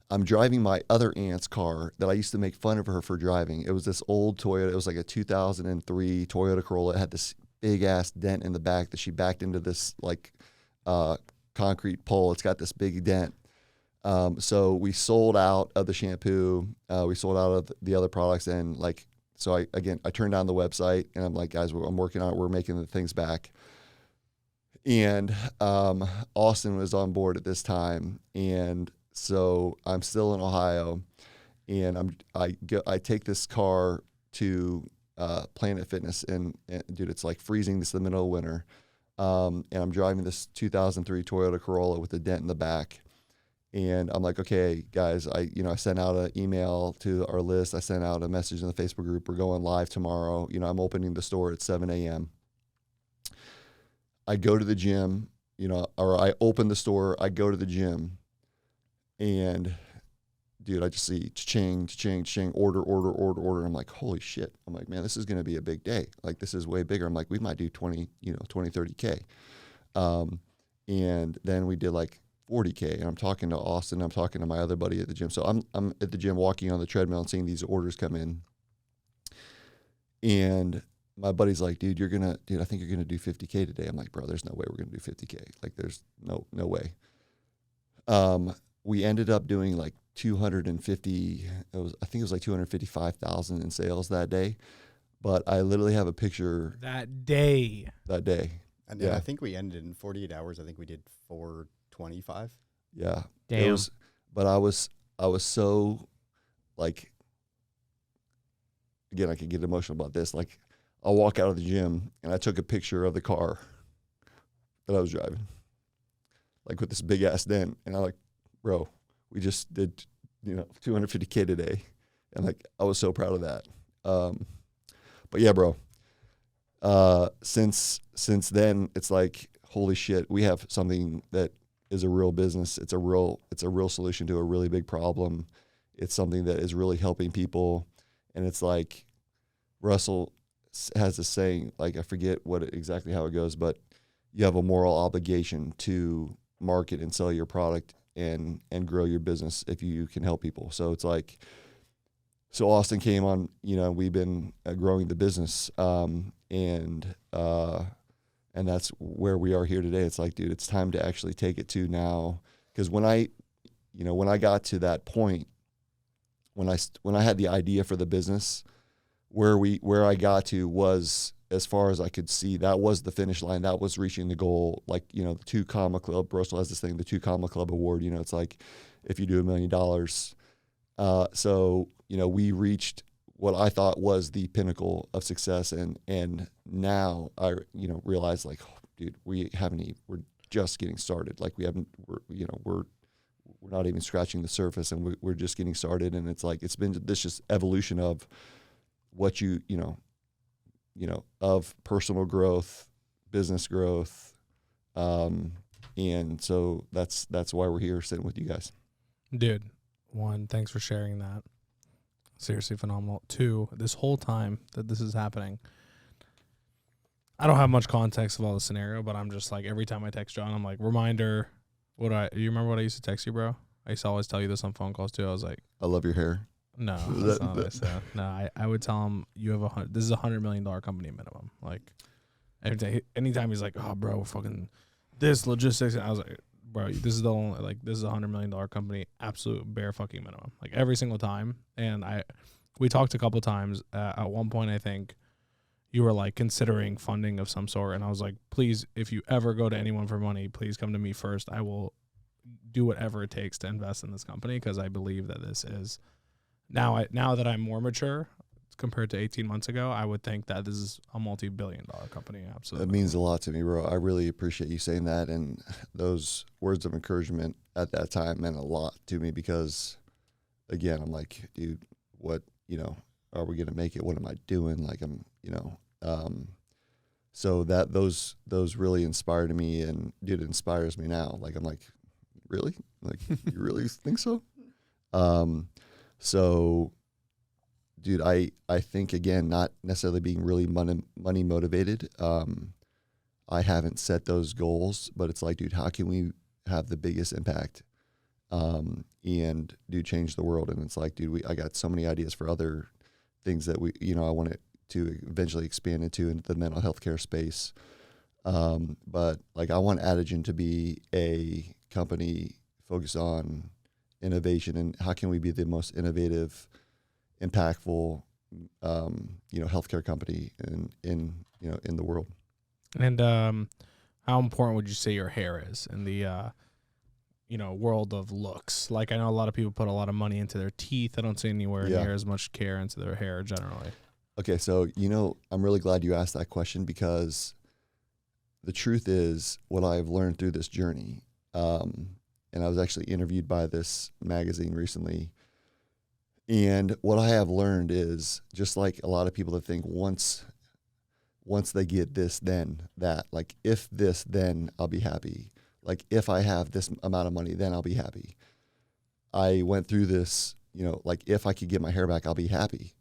I'm driving my other aunt's car that I used to make fun of her for driving. It was this old Toyota. It was like a 2003 Toyota Corolla. It had this big ass dent in the back that she backed into this like concrete pole. It's got this big dent. So we sold out of the shampoo. We sold out of the other products. And like, so I turned down the website and I'm like, guys, I'm working on it. We're making the things back. And Austin was on board at this time. And so I'm still in Ohio, and I take this car to Planet Fitness, and dude, it's like freezing. This is the middle of winter, and I'm driving this 2003 Toyota Corolla with a dent in the back, and I'm like, okay, guys, I sent out an email to our list. I sent out a message in the Facebook group. We're going live tomorrow. I'm opening the store at 7 a.m. I go to the gym, or I open the store. I go to the gym. And dude, I just see cha-ching, order. I'm like, holy shit. I'm like, man, this is going to be a big day. Like, this is way bigger. I'm like, we might do 20, 30K. And then we did like 40K. And I'm talking to Austin. I'm talking to my other buddy at the gym. So I'm at the gym walking on the treadmill and seeing these orders come in. And my buddy's like, dude, I think you're going to do 50K today. I'm like, bro, there's no way we're going to do 50K. Like, there's no way. We ended up doing like 250. I think it was like 255,000 in sales that day. But I literally have a picture that day. And then I think we ended in 48 hours. I think we did 425. Yeah. Damn. But I was so like, again, I could get emotional about this. Like, I'll walk out of the gym and I took a picture of the car that I was driving, like with this big ass dent, and I'm like, bro, we just did, 250K today. And like, I was so proud of that. But yeah, bro, since then it's like, holy shit, we have something that is a real business. It's a real solution to a really big problem. It's something that is really helping people. And it's like, Russell has this saying, like, I forget exactly how it goes, but you have a moral obligation to market and sell your product and grow your business if you can help people. So it's like, so Austin came on, we've been growing the business, and that's where we are here today. It's like, dude, it's time to actually take it to now. Because when I got to that point, when I had the idea for the business, where I got to was, as far as I could see, that was the finish line. That was reaching the goal. Like, the 2 Comma Club, Bristol has this thing, the 2 Comma Club Award. It's like, if you do $1 million. So, we reached what I thought was the pinnacle of success. And now I, realize, like, oh, dude, we're just getting started. Like, we're not even scratching the surface, and we're just getting started. And it's like, it's been this just evolution of what of personal growth, business growth. And so that's why we're here sitting with you guys. Dude, 1, thanks for sharing that. Seriously phenomenal. 2, this whole time that this is happening, I don't have much context of all the scenario, but I'm just like, every time I text John, I'm like, reminder. You remember what I used to text you, bro? I used to always tell you this on phone calls too. I was like, I love your hair. no, that's not what I said. No, I would tell him this is $100 million company minimum. Like anytime he's like, oh, bro, fucking this logistics. And I was like, bro, this is the only, like, this is a $100 million company, absolute bare fucking minimum. Like every single time. And we talked a couple times. At one point, I think you were like considering funding of some sort, and I was like, please, if you ever go to anyone for money, please come to me first. I will do whatever it takes to invest in this company, because I believe that this is now that I'm more mature compared to 18 months ago, I would think that this is a multi-billion-dollar company. Absolutely. That means a lot to me, bro. I really appreciate you saying that, and those words of encouragement at that time meant a lot to me, because again, I'm like, dude, what, are we going to make it? What am I doing? Like, so that those really inspired me, and dude, it inspires me now. Like, I'm like, really? Like, you really think so? So dude, I think, again, not necessarily being really money motivated. I haven't set those goals, but it's like, dude, how can we have the biggest impact, and dude, change the world? And it's like, dude, I got so many ideas for other things that I want to eventually expand into the mental health care space. But like, I want Adegen to be a company focused on innovation, and how can we be the most innovative, impactful, healthcare company in the world. And how important would you say your hair is in the world of looks? Like, I know a lot of people put a lot of money into their teeth. I don't see anywhere near as much care into their hair generally. Okay, so I'm really glad you asked that question, because the truth is, what I've learned through this journey, and I was actually interviewed by this magazine recently, and what I have learned is, just like a lot of people that think once they get this, then that, like, if this, then I'll be happy. Like, if I have this amount of money, then I'll be happy. I went through this, like, if I could get my hair back, I'll be happy.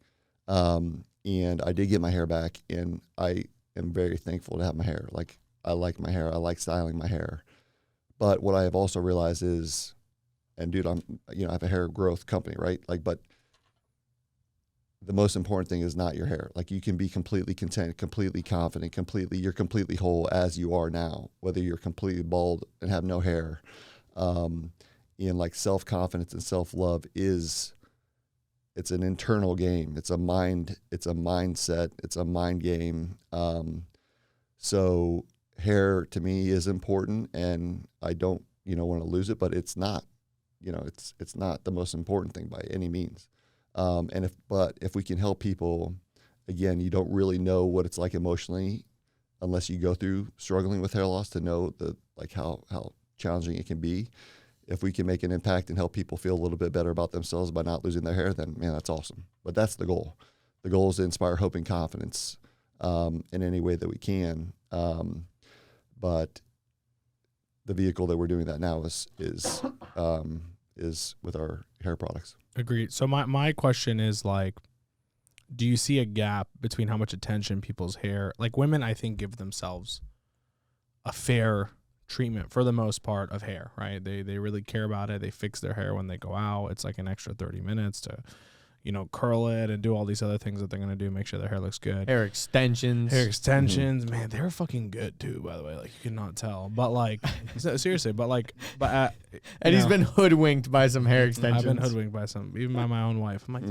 And I did get my hair back, and I am very thankful to have my hair. Like, I like my hair. I like styling my hair. But what I have also realized is, and dude, I have a hair growth company, right? Like, but the most important thing is not your hair. Like, you can be completely content, completely confident, you're completely whole as you are now, whether you're completely bald and have no hair. And like, self-confidence and self-love it's an internal game. It's a mindset. It's a mind game. So hair to me is important, and I don't, want to lose it, but it's not, it's not the most important thing by any means. And if we can help people, again, you don't really know what it's like emotionally unless you go through struggling with hair loss to know how challenging it can be. If we can make an impact and help people feel a little bit better about themselves by not losing their hair, then man, that's awesome. But that's the goal. The goal is to inspire hope and confidence in any way that we can. But the vehicle that we're doing that now is with our hair products. Agreed. So my question is, like, do you see a gap between how much attention people's hair, like women, I think, give themselves a fair treatment for the most part of hair, right? They really care about it. They fix their hair when they go out. It's like an extra 30 minutes to, curl it and do all these other things that they're going to do, make sure their hair looks good. Hair extensions. Mm-hmm. Man, they're fucking good too, by the way. Like, you cannot tell. But like, seriously, and he's been hoodwinked by some hair extensions. I've been hoodwinked by some, even by my own wife. I'm like,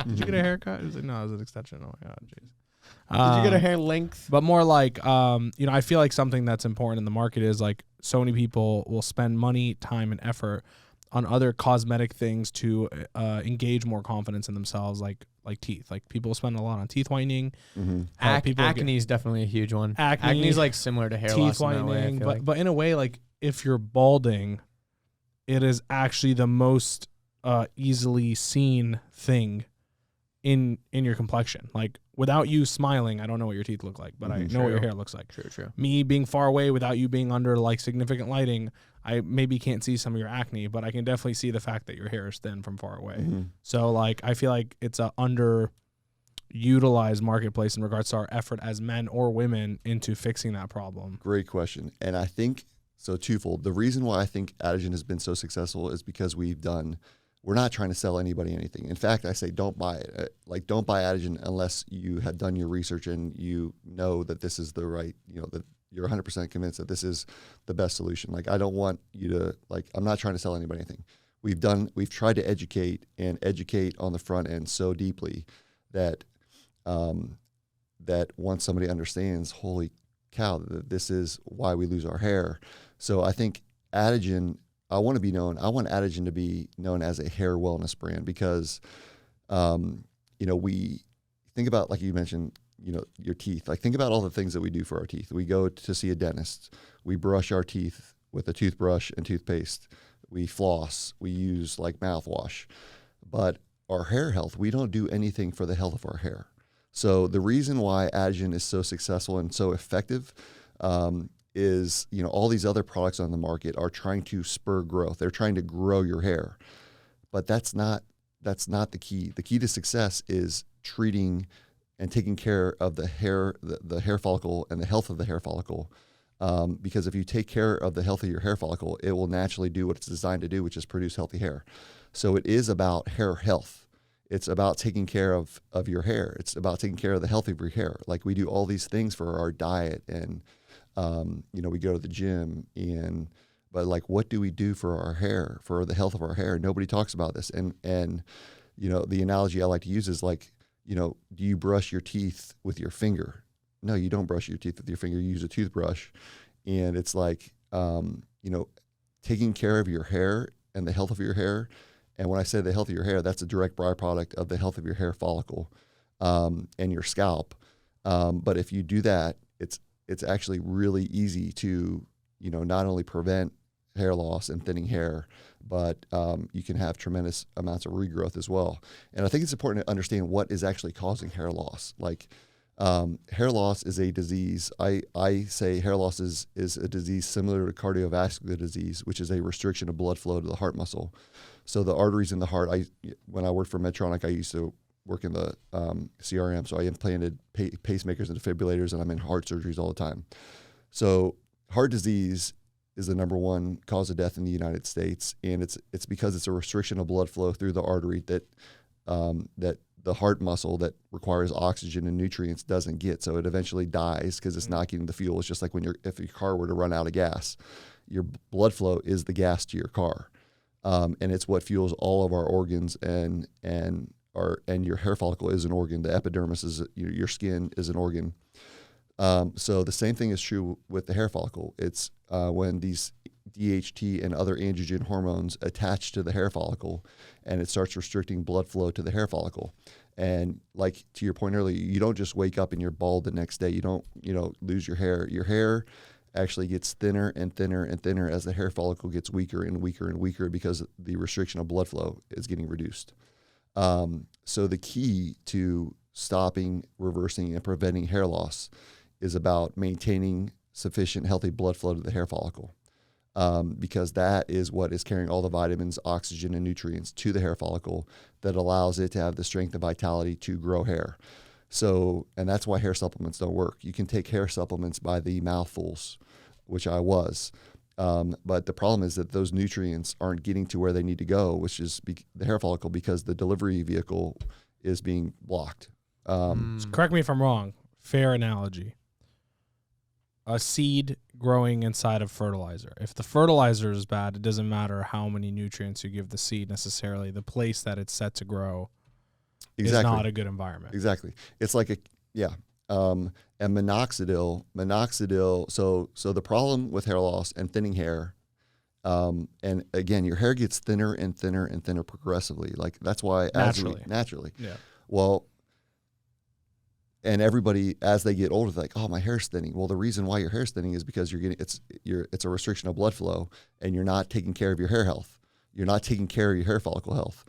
did you get a haircut? He was like, no, it was an extension. Oh my God, jeez. Did you get a hair length? But more like, I feel like something that's important in the market is, like, so many people will spend money, time, and effort on other cosmetic things to engage more confidence in themselves, like teeth. Like, people spend a lot on teeth whitening. Mm-hmm. Acne is definitely a huge one. Acne is like similar to hair teeth loss whitening, in that way, but in a way, like, if you're balding, it is actually the most easily seen thing in your complexion. Like, without you smiling, I don't know what your teeth look like, but I know what your hair looks like. True. Me being far away without you being under, like, significant lighting, I maybe can't see some of your acne, but I can definitely see the fact that your hair is thin from far away. Mm-hmm. So, like, I feel like it's a under utilize marketplace in regards to our effort as men or women into fixing that problem? Great question. And I think, so twofold. The reason why I think Adegen has been so successful is because we're not trying to sell anybody anything. In fact, I say don't buy it. Like, don't buy Adegen unless you have done your research and you know that this is the right, that you're 100% convinced that this is the best solution. Like, I don't want you to, I'm not trying to sell anybody anything. We've tried to educate on the front end so deeply that that once somebody understands, holy cow, that this is why we lose our hair. So I think Adegen, I want Adegen to be known as a hair wellness brand because, we think about, like you mentioned, your teeth. Like, think about all the things that we do for our teeth. We go to see a dentist. We brush our teeth with a toothbrush and toothpaste. We floss. We use mouthwash. But our hair health, we don't do anything for the health of our hair. So the reason why Adegen is so successful and so effective is, all these other products on the market are trying to spur growth. They're trying to grow your hair. But that's not the key. The key to success is treating and taking care of the hair follicle and the health of the hair follicle. Because if you take care of the health of your hair follicle, it will naturally do what it's designed to do, which is produce healthy hair. So it is about hair health. It's about taking care of your hair. It's about taking care of the health of your hair. Like, we do all these things for our diet and, we go to the gym but what do we do for our hair, for the health of our hair? Nobody talks about this. And the analogy I like to use is do you brush your teeth with your finger? No, you don't brush your teeth with your finger. You use a toothbrush. And it's taking care of your hair and the health of your hair. And when I say the health of your hair, that's a direct byproduct of the health of your hair follicle and your scalp. But if you do that, it's actually really easy to, not only prevent hair loss and thinning hair, but you can have tremendous amounts of regrowth as well. And I think it's important to understand what is actually causing hair loss. Hair loss is a disease. I say hair loss is a disease similar to cardiovascular disease, which is a restriction of blood flow to the heart muscle. So the arteries in the heart, when I worked for Medtronic, I used to work in the CRM, so I implanted pacemakers and defibrillators, and I'm in heart surgeries all the time. So heart disease is the number one cause of death in the United States, and it's because it's a restriction of blood flow through the artery that the heart muscle that requires oxygen and nutrients doesn't get. So it eventually dies because it's not getting the fuel. It's just like if your car were to run out of gas, your blood flow is the gas to your car, and it's what fuels all of our organs and your hair follicle is an organ. The epidermis is your skin is an organ. So the same thing is true with the hair follicle. It's when these DHT and other androgen hormones attach to the hair follicle, and it starts restricting blood flow to the hair follicle. And to your point earlier, you don't just wake up and you're bald the next day. You don't, lose your hair. Your hair actually gets thinner and thinner and thinner as the hair follicle gets weaker and weaker and weaker because the restriction of blood flow is getting reduced. So the key to stopping, reversing, and preventing hair loss is about maintaining sufficient healthy blood flow to the hair follicle, because that is what is carrying all the vitamins, oxygen, and nutrients to the hair follicle that allows it to have the strength and vitality to grow hair. So, and that's why hair supplements don't work. You can take hair supplements by the mouthfuls, which I was. But the problem is that those nutrients aren't getting to where they need to go, which is the hair follicle, because the delivery vehicle is being blocked. So correct me if I'm wrong. Fair analogy. A seed growing inside of fertilizer. If the fertilizer is bad, it doesn't matter how many nutrients you give the seed necessarily. The place that it's set to grow is not a good environment. Exactly. It's like and minoxidil. So the problem with hair loss and thinning hair, and again, your hair gets thinner and thinner and thinner progressively. That's why naturally. Yeah. Well, and everybody, as they get older, they're like, oh, my hair's thinning. Well, the reason why your hair's thinning is because it's a restriction of blood flow, and you're not taking care of your hair health. You're not taking care of your hair follicle health.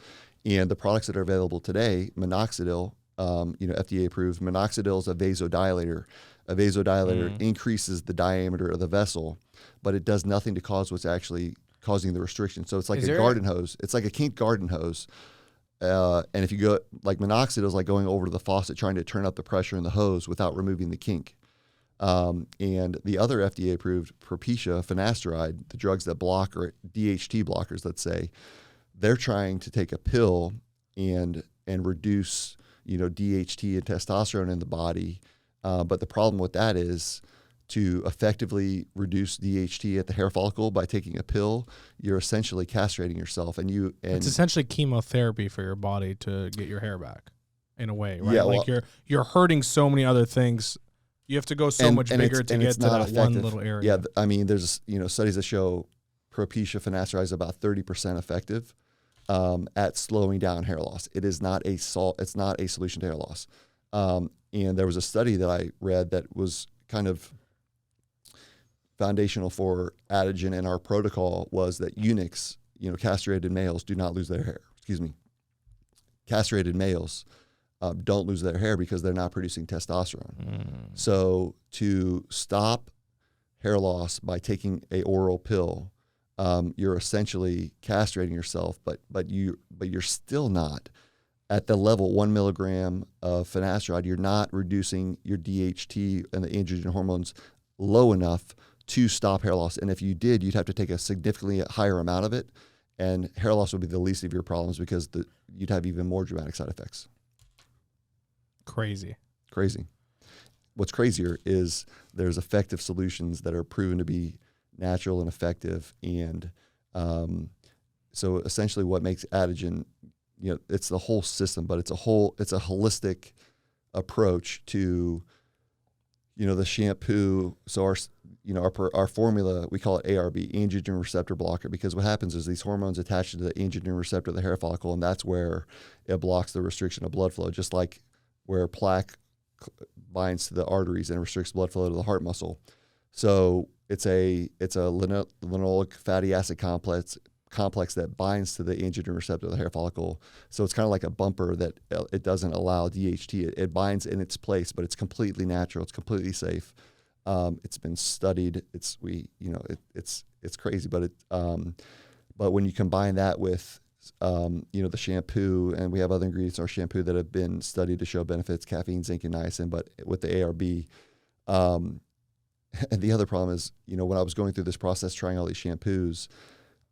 And the products that are available today, minoxidil, FDA approved. Minoxidil is a vasodilator. A vasodilator increases the diameter of the vessel, but it does nothing to cause what's actually causing the restriction. So it's like a garden hose. It's like a kink garden hose. And if you go, like minoxidil is like going over to the faucet trying to turn up the pressure in the hose without removing the kink. And the other FDA-approved Propecia, Finasteride, the drugs that block, or DHT blockers, let's say, they're trying to take a pill and reduce, DHT and testosterone in the body. But the problem with that is to effectively reduce DHT at the hair follicle by taking a pill, you're essentially castrating yourself. And it's essentially chemotherapy for your body to get your hair back, in a way, right? Yeah, like you're hurting so many other things. You have to go so much bigger to get to that one little area. Yeah, I mean, there's studies that show Propecia Finasteride is about 30% effective at slowing down hair loss. It is not it's not a solution to hair loss. And there was a study that I read that was kind of foundational for Adegen and our protocol, was that eunuchs, castrated males, do not lose their hair. Castrated males don't lose their hair because they're not producing testosterone. So to stop hair loss by taking a oral pill, you're essentially castrating yourself, but you're still not at the level 1 milligram of finasteride. You're not reducing your DHT and the androgen hormones low enough to stop hair loss. And if you did, you'd have to take a significantly higher amount of it, and hair loss would be the least of your problems because you'd have even more dramatic side effects. Crazy. What's crazier is there's effective solutions that are proven to be natural and effective. And so essentially what makes Adegen, it's the whole system, but it's a holistic approach to, the shampoo. So our formula, we call it ARB, androgen receptor blocker, because what happens is these hormones attach to the androgen receptor of the hair follicle, and that's where it blocks the restriction of blood flow, just like where plaque binds to the arteries and restricts blood flow to the heart muscle. So it's a linoleic fatty acid complex that binds to the androgen receptor of the hair follicle. So it's kind of like a bumper that it doesn't allow DHT. It binds in its place, but it's completely natural. It's completely safe. It's been studied. It's crazy, but but when you combine that with the shampoo, and we have other ingredients in our shampoo that have been studied to show benefits, caffeine, zinc, and niacin, but with the ARB. And the other problem is, when I was going through this process, trying all these shampoos,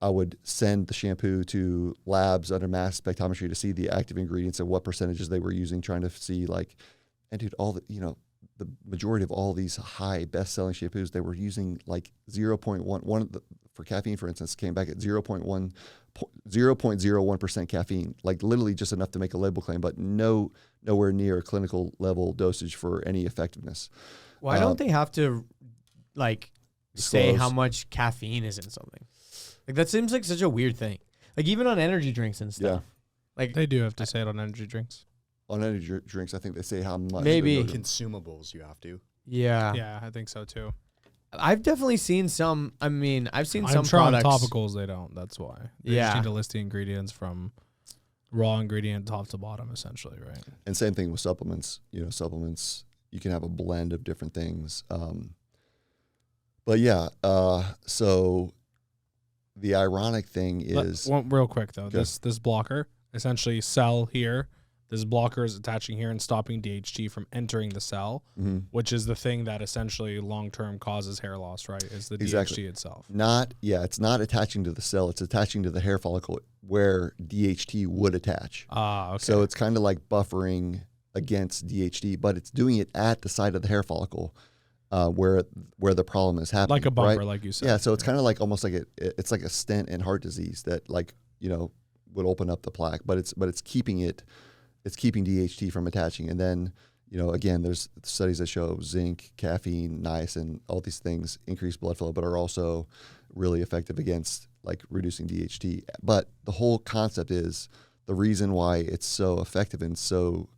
I would send the shampoo to labs under mass spectrometry to see the active ingredients and what percentages they were using, trying to see and dude, the majority of all these high best-selling shampoos, they were using like 0.1 for caffeine, for instance, came back at 0.01% caffeine, like literally just enough to make a label claim, but nowhere near a clinical level dosage for any effectiveness. Why don't they have to say how much caffeine is in something? That seems like such a weird thing. Even on energy drinks and stuff. Yeah. They do have to say it on energy drinks. On energy drinks, I think they say how much. Maybe consumables you have to. Yeah. Yeah, I think so too. I've definitely seen some. I've seen some sure products. On topicals, they don't. That's why. They just need to list the ingredients from raw ingredient top to bottom, essentially, right? And same thing with supplements. Supplements, you can have a blend of different things. But yeah, so the ironic thing is... real quick, though. This blocker, essentially cell here, this blocker is attaching here and stopping DHT from entering the cell, which is the thing that essentially long-term causes hair loss, right? Is the DHT itself. It's not attaching to the cell. It's attaching to the hair follicle where DHT would attach. Okay. So it's kind of like buffering against DHT, but it's doing it at the side of the hair follicle where the problem is happening. Like a bumper, right? like you said. Yeah, so it's kind of like almost like it's like a stent in heart disease that would open up the plaque, but it's keeping DHT from attaching. And then, again, there's studies that show zinc, caffeine, niacin, all these things increase blood flow, but are also really effective against reducing DHT. But the whole concept is the reason why it's so effective and so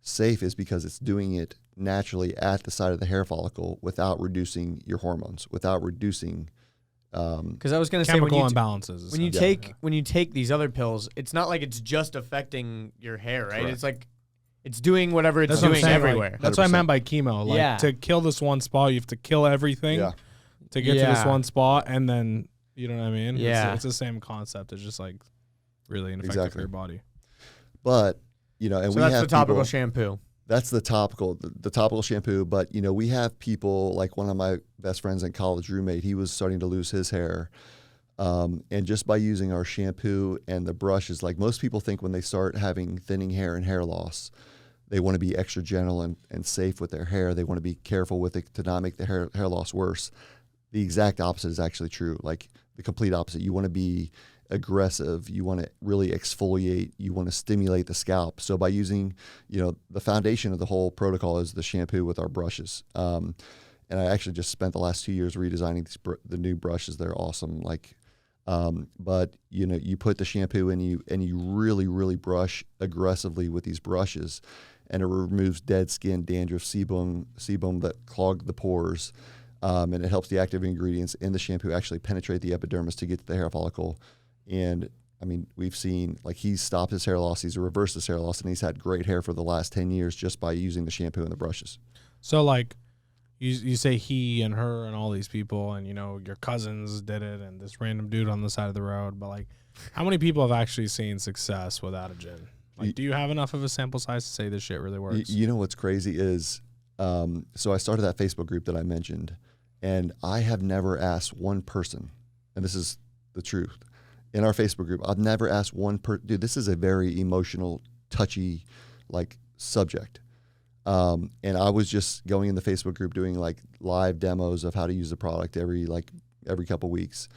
safe is because it's doing it naturally at the side of the hair follicle without reducing your hormones, without reducing because I was going to say chemical imbalances. When you take these other pills, it's not like it's just affecting your hair, right? Correct. It's like it's doing whatever it's That's what I'm doing saying, everywhere. That's what I meant by chemo. To kill this one spot, you have to kill everything to get to this one spot, and then you know what I mean? Yeah, it's the same concept. It's just really ineffective for your body. But, you know, and So we that's have the topical people, shampoo. that's the topical shampoo. But, you know, we have people like one of my best friends and college roommate, he was starting to lose his hair. And just by using our shampoo and the brushes, like most people think when they start having thinning hair and hair loss, they want to be extra gentle and safe with their hair. They want to be careful with it to not make the hair loss worse. The exact opposite is actually true, like the complete opposite. You want to be aggressive. You want to really exfoliate. You want to stimulate the scalp. So by using, you know, the foundation of the whole protocol is the shampoo with our brushes. And I actually just spent the last 2 years redesigning the new brushes. They're awesome. Like, but you know, you put the shampoo in and you really, really brush aggressively with these brushes, and it removes dead skin, dandruff, sebum that clog the pores. And it helps the active ingredients in the shampoo actually penetrate the epidermis to get to the hair follicle. And I mean, we've seen, like, he's stopped his hair loss, he's reversed his hair loss, and he's had great hair for the last 10 years just by using the shampoo and the brushes. So, like, you say he and her and all these people, and, you know, your cousins did it, and this random dude on the side of the road. But, like, how many people have actually seen success with Adegen? Like, do you have enough of a sample size to say this shit really works? You know what's crazy is, so I started that Facebook group that I mentioned, and I have never asked one person, and this is the truth, in our Facebook group, I've never asked one dude, this is a very emotional, touchy, like, subject. And I was just going in the Facebook group doing, like, live demos of how to use the product every couple weeks.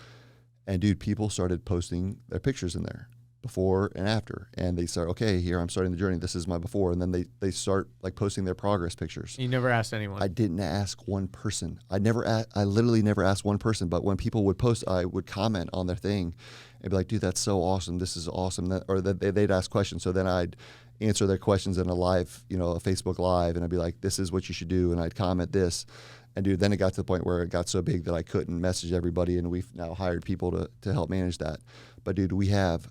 And, dude, people started posting their pictures in there, before and after, and they start, okay, here I'm starting the journey, this is my before, and then they start, like, posting their progress pictures. You never asked anyone. I didn't ask one person. I literally never asked one person. But when people would post, I would comment on their thing and be like, dude, that's so awesome, this is awesome, or they'd ask questions, so then I'd answer their questions in a live, you know, a Facebook live, and I'd be like, this is what you should do, and I'd comment this. And, dude, then it got to the point where it got so big that I couldn't message everybody, and we've now hired people to help manage that. But, dude, we have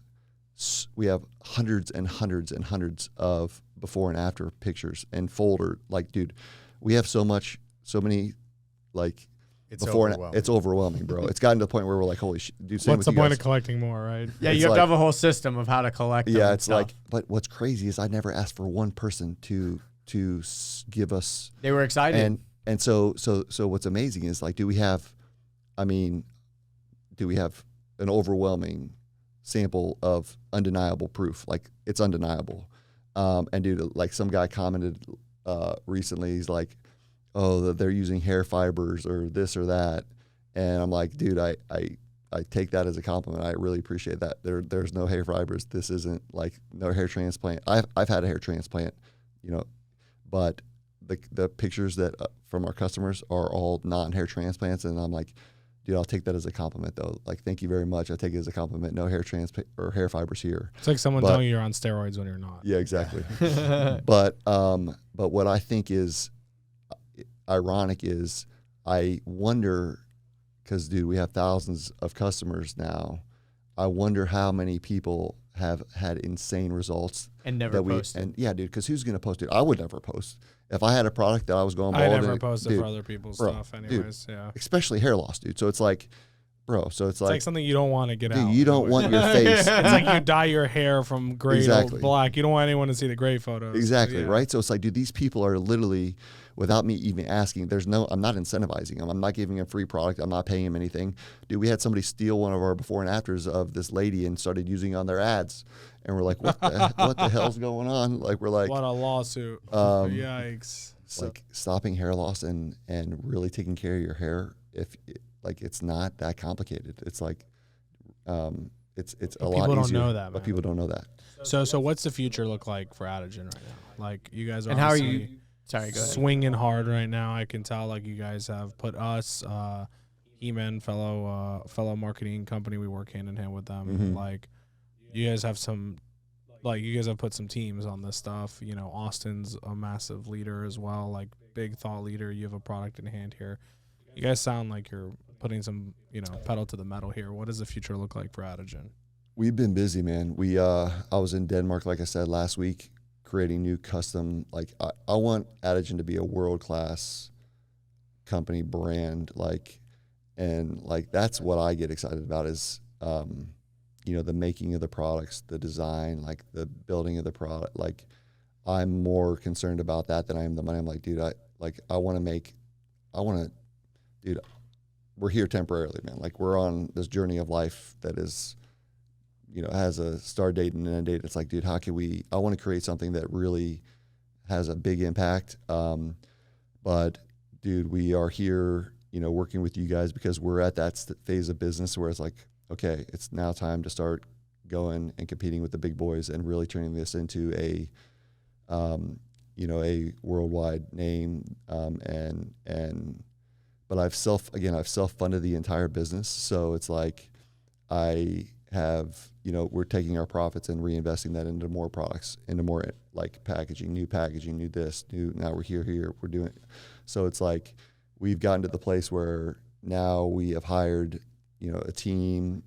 hundreds and hundreds and hundreds of before and after pictures and folder. Like, dude, we have so many, like, It's before overwhelming. And it's overwhelming, bro. It's gotten to the point where we're like, holy shit, dude. Same What's with the you point guys. of collecting more, right? Yeah, It's you have like- to have a whole system of how to collect them. Yeah, and it's stuff. like, but what's crazy is I never asked for one person to give us. They were excited. And so what's amazing is, like, do we have an overwhelming sample of undeniable proof? Like, it's undeniable. And, dude, like, some guy commented recently, he's like, oh, they're using hair fibers or this or that. And I'm like, dude, I take that as a compliment. I really appreciate that. There's no hair fibers. This isn't, like, no hair transplant. I've had a hair transplant, you know, but the pictures that from our customers are all non-hair transplants, and I'm like, dude, I'll take that as a compliment, though. Like, thank you very much. I take it as a compliment. No hair transplant or hair fibers here. It's like someone telling you you're on steroids when you're not. Yeah, exactly. But what I think is ironic is, I wonder, because, dude, we have thousands of customers now. I wonder how many people have had insane results and never posted. And yeah, dude, because who's gonna post it? I would never post if I had a product that I was going bald. I never and, posted dude, for other people's bro, stuff, anyways. Yeah, especially hair loss, dude. So it's like, bro. So it's it's like something you don't want to get dude, out. you don't want your face. It's like you dye your hair from gray Exactly. to black. You don't want anyone to see the gray photos. Exactly, Yeah. right? So it's like, dude, these people are literally, without me even asking, I'm not incentivizing them. I'm not giving them free product. I'm not paying them anything. Dude, we had somebody steal one of our before and afters of this lady and started using it on their ads. And we're like, what the hell's going on? Like, we're like, What a lawsuit. Yikes. like, stopping hair loss and really taking care of your hair, it's not that complicated. It's like, it's a lot people don't easier. know that, But man. people don't know that. So what's the future look like for Adegen right now? Like, you guys are And how are obviously you? Sorry, go ahead. swinging hard right now. I can tell, like, you guys have put us, He-Man, fellow marketing company. We work hand in hand with them. Mhm. Like, you guys have you guys have put some teams on this stuff. You know, Austin's a massive leader as well, like, big thought leader. You have a product in hand here. You guys sound like you're putting some, pedal to the metal here. What does the future look like for Adegen? We've been busy, man. I was in Denmark, like I said, last week, creating new custom. Like, I want Adegen to be a world-class company brand. Like, and like, that's what I get excited about is, the making of the products, the design, like the building of the product. Like, I'm more concerned about that than I am the money. I'm like, dude, dude, we're here temporarily, man. Like, we're on this journey of life that is, has a start date and an end date. It's like, dude, how can I want to create something that really has a big impact. But dude, we are here, working with you guys because we're at that phase of business where it's like, okay, it's now time to start going and competing with the big boys and really turning this into a worldwide name. But I've self-funded the entire business. So it's like, I have, we're taking our profits and reinvesting that into more products, into more like packaging, new this, now we're here, we're doing it. So it's like, we've gotten to the place where now we have hired, a team,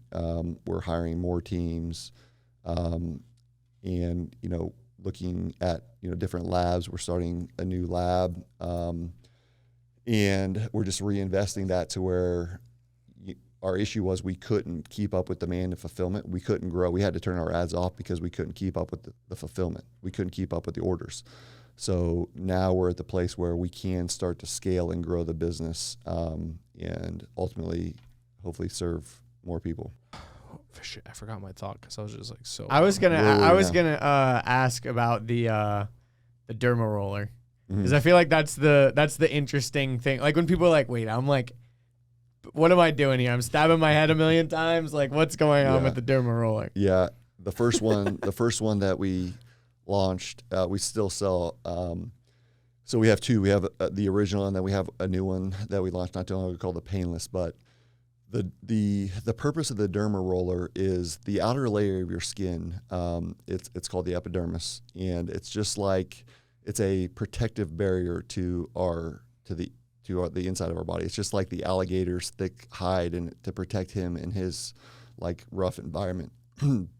we're hiring more teams, and, looking at, different labs. We're starting a new lab, and we're just reinvesting that to where our issue was we couldn't keep up with demand and fulfillment. We couldn't grow. We had to turn our ads off because we couldn't keep up with the fulfillment. We couldn't keep up with the orders. So now we're at the place where we can start to scale and grow the business, and ultimately, hopefully, serve more people. Shit, I forgot my thought because I was just like so. I was gonna ask about the Dermaroller, because I feel like that's the interesting thing. Like, when people are like, wait, I'm like, what am I doing here? I'm stabbing my head a million times. Like, what's going on with the Dermaroller? Yeah, the first one that we launched, we still sell. So we have two. We have the original, and then we have a new one that we launched not too long ago called the Painless. But the purpose of the Dermaroller is the outer layer of your skin. It's called the epidermis, and it's just like, it's a protective barrier to the inside of our body. It's just like the alligator's thick hide, and to protect him in his like rough environment.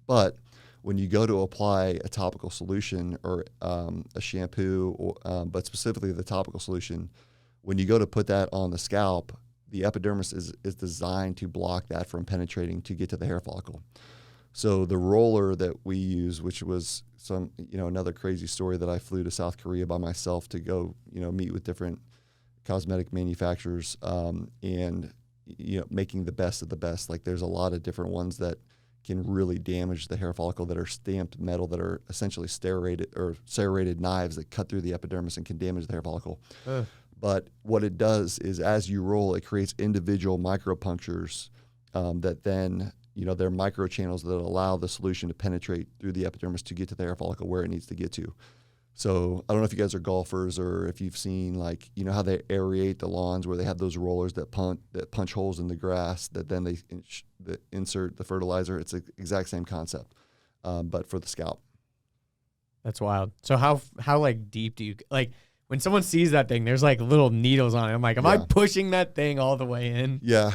But when you go to apply a topical solution or a shampoo, but specifically the topical solution, when you go to put that on the scalp, the epidermis is designed to block that from penetrating to get to the hair follicle. So the roller that we use, which was another crazy story, that I flew to South Korea by myself to go, meet with different cosmetic manufacturers, and making the best of the best. Like, there's a lot of different ones that can really damage the hair follicle, that are stamped metal, that are essentially serrated knives that cut through the epidermis and can damage the hair follicle. But what it does is, as you roll, it creates individual micropunctures, that then, they're microchannels that allow the solution to penetrate through the epidermis to get to the hair follicle where it needs to get to. So I don't know if you guys are golfers, or if you've seen, like, how they aerate the lawns, where they have those rollers that punch holes in the grass, that then they insert the fertilizer. It's the exact same concept, but for the scalp. That's wild. So how like deep do you, like, when someone sees that thing, there's like little needles on it. I'm like, am I pushing that thing all the way in? Yeah.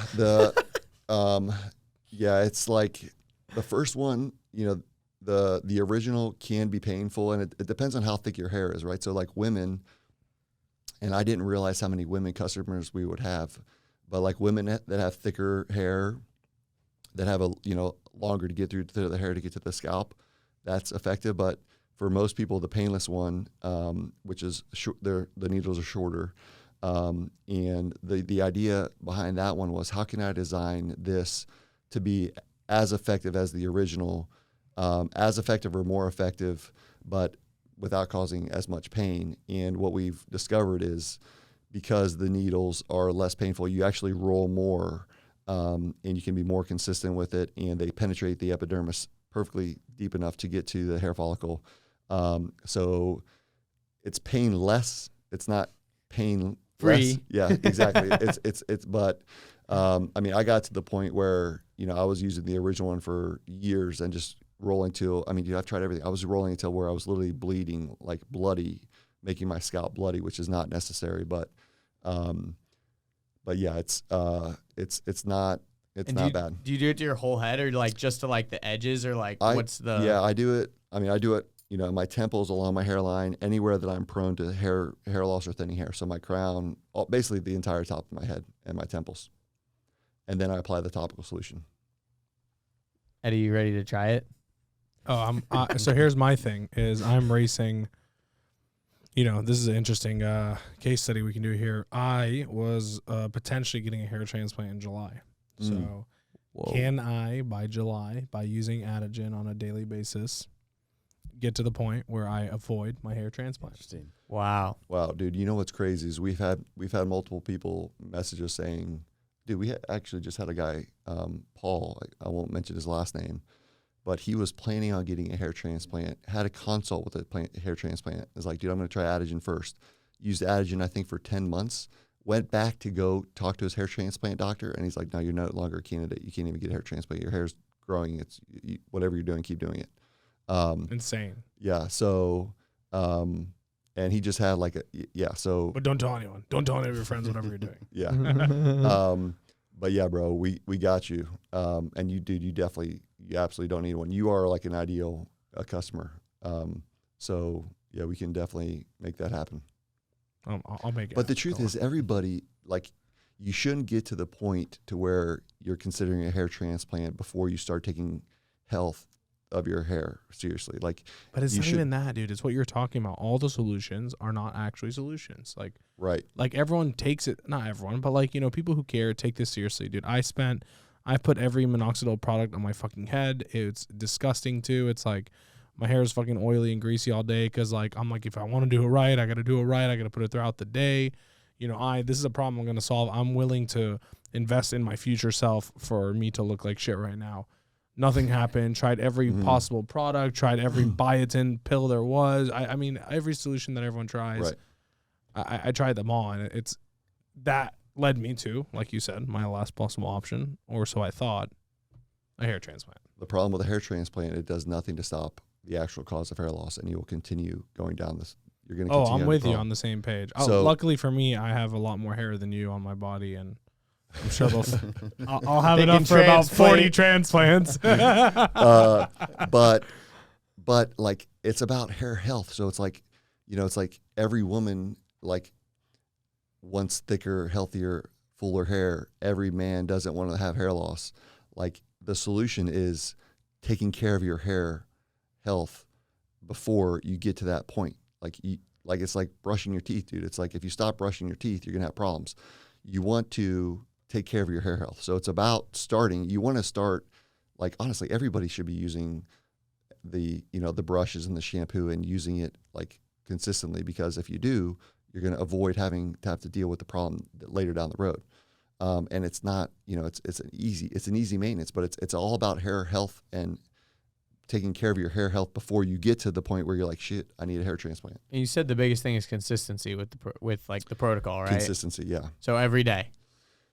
It's like the first one, the original can be painful, and it depends on how thick your hair is, right? So like women, and I didn't realize how many women customers we would have, but like women that have thicker hair, that have longer to get through to the hair to get to the scalp, that's effective. But for most people, the painless one, which is the needles are shorter, and the idea behind that one was, how can I design this to be as effective as the original, as effective or more effective, but without causing as much pain. And what we've discovered is, because the needles are less painful, you actually roll more, and you can be more consistent with it, and they penetrate the epidermis perfectly deep enough to get to the hair follicle. So it's painless. It's not pain free. Yeah, exactly. But I mean, I got to the point where, I was using the original one for years and just rolling till, I've tried everything. I was rolling until where I was literally bleeding, like bloody, making my scalp bloody, which is not necessary. But yeah, it's not bad. Do you do it to your whole head, or like just to like the edges, or like what's the? Yeah, I do it. I do it, my temples, along my hairline, anywhere that I'm prone to hair loss or thinning hair. So my crown, basically the entire top of my head and my temples. And then I apply the topical solution. Eddie, you ready to try it? Oh, so here's my thing is I'm racing. This is an interesting case study we can do here. I was potentially getting a hair transplant in July. So can I, by July, by using Adegen on a daily basis, get to the point where I avoid my hair transplant? Interesting. Wow, dude. You know what's crazy is we've had multiple people message us saying, dude, we actually just had a guy, Paul. I won't mention his last name, but he was planning on getting a hair transplant. Had a consult with a hair transplant. Is like, dude, I'm going to try Adegen first. Used Adegen, I think, for 10 months. Went back to go talk to his hair transplant doctor, and he's like, no, you're no longer a candidate. You can't even get a hair transplant. Your hair's growing. Whatever you're doing, keep doing it. Insane. Yeah. So, and he just had like So, but don't tell anyone. Don't tell any of your friends whatever you're doing. Yeah. But yeah, bro, we got you. And you absolutely don't need one. You are like an ideal customer. So yeah, we can definitely make that happen. I'll make it. But the truth is, everybody, like, you shouldn't get to the point to where you're considering a hair transplant before you start taking health of your hair seriously. Like, but it's not even that, dude. It's what you're talking about. All the solutions are not actually solutions. Like, right. Like, everyone takes it, not everyone, but like, people who care take this seriously, dude. I put every minoxidil product on my fucking head. It's disgusting too. It's like, my hair is fucking oily and greasy all day because, like, I'm like, if I want to do it right, I got to do it right. I got to put it throughout the day. This is a problem I'm going to solve. I'm willing to invest in my future self for me to look like shit right now. Nothing happened. Tried every possible product. Tried every biotin pill there was. I mean, every solution that everyone tries. Right. I tried them all, and that led me to, like you said, my last possible option, or so I thought, a hair transplant. The problem with a hair transplant, it does nothing to stop the actual cause of hair loss, and you will continue going down this. You're going to continue. I'm with you on the same page. So, luckily for me, I have a lot more hair than you on my body, and I'm sure I'll have enough for about 40 transplants. But like, it's about hair health. So it's like, it's like every woman like wants thicker, healthier, fuller hair. Every man doesn't want to have hair loss. Like, the solution is taking care of your hair health before you get to that point. Like it's like brushing your teeth, dude. It's like, if you stop brushing your teeth, you're gonna have problems. You want to take care of your hair health. So it's about starting. You want to start, like, honestly, everybody should be using the brushes and the shampoo and using it like consistently, because if you do, you're going to avoid having to have to deal with the problem later down the road. And it's not, it's an easy maintenance, but it's all about hair health and taking care of your hair health before you get to the point where you're like, shit, I need a hair transplant. And you said the biggest thing is consistency with the protocol, right? Consistency, yeah. So every day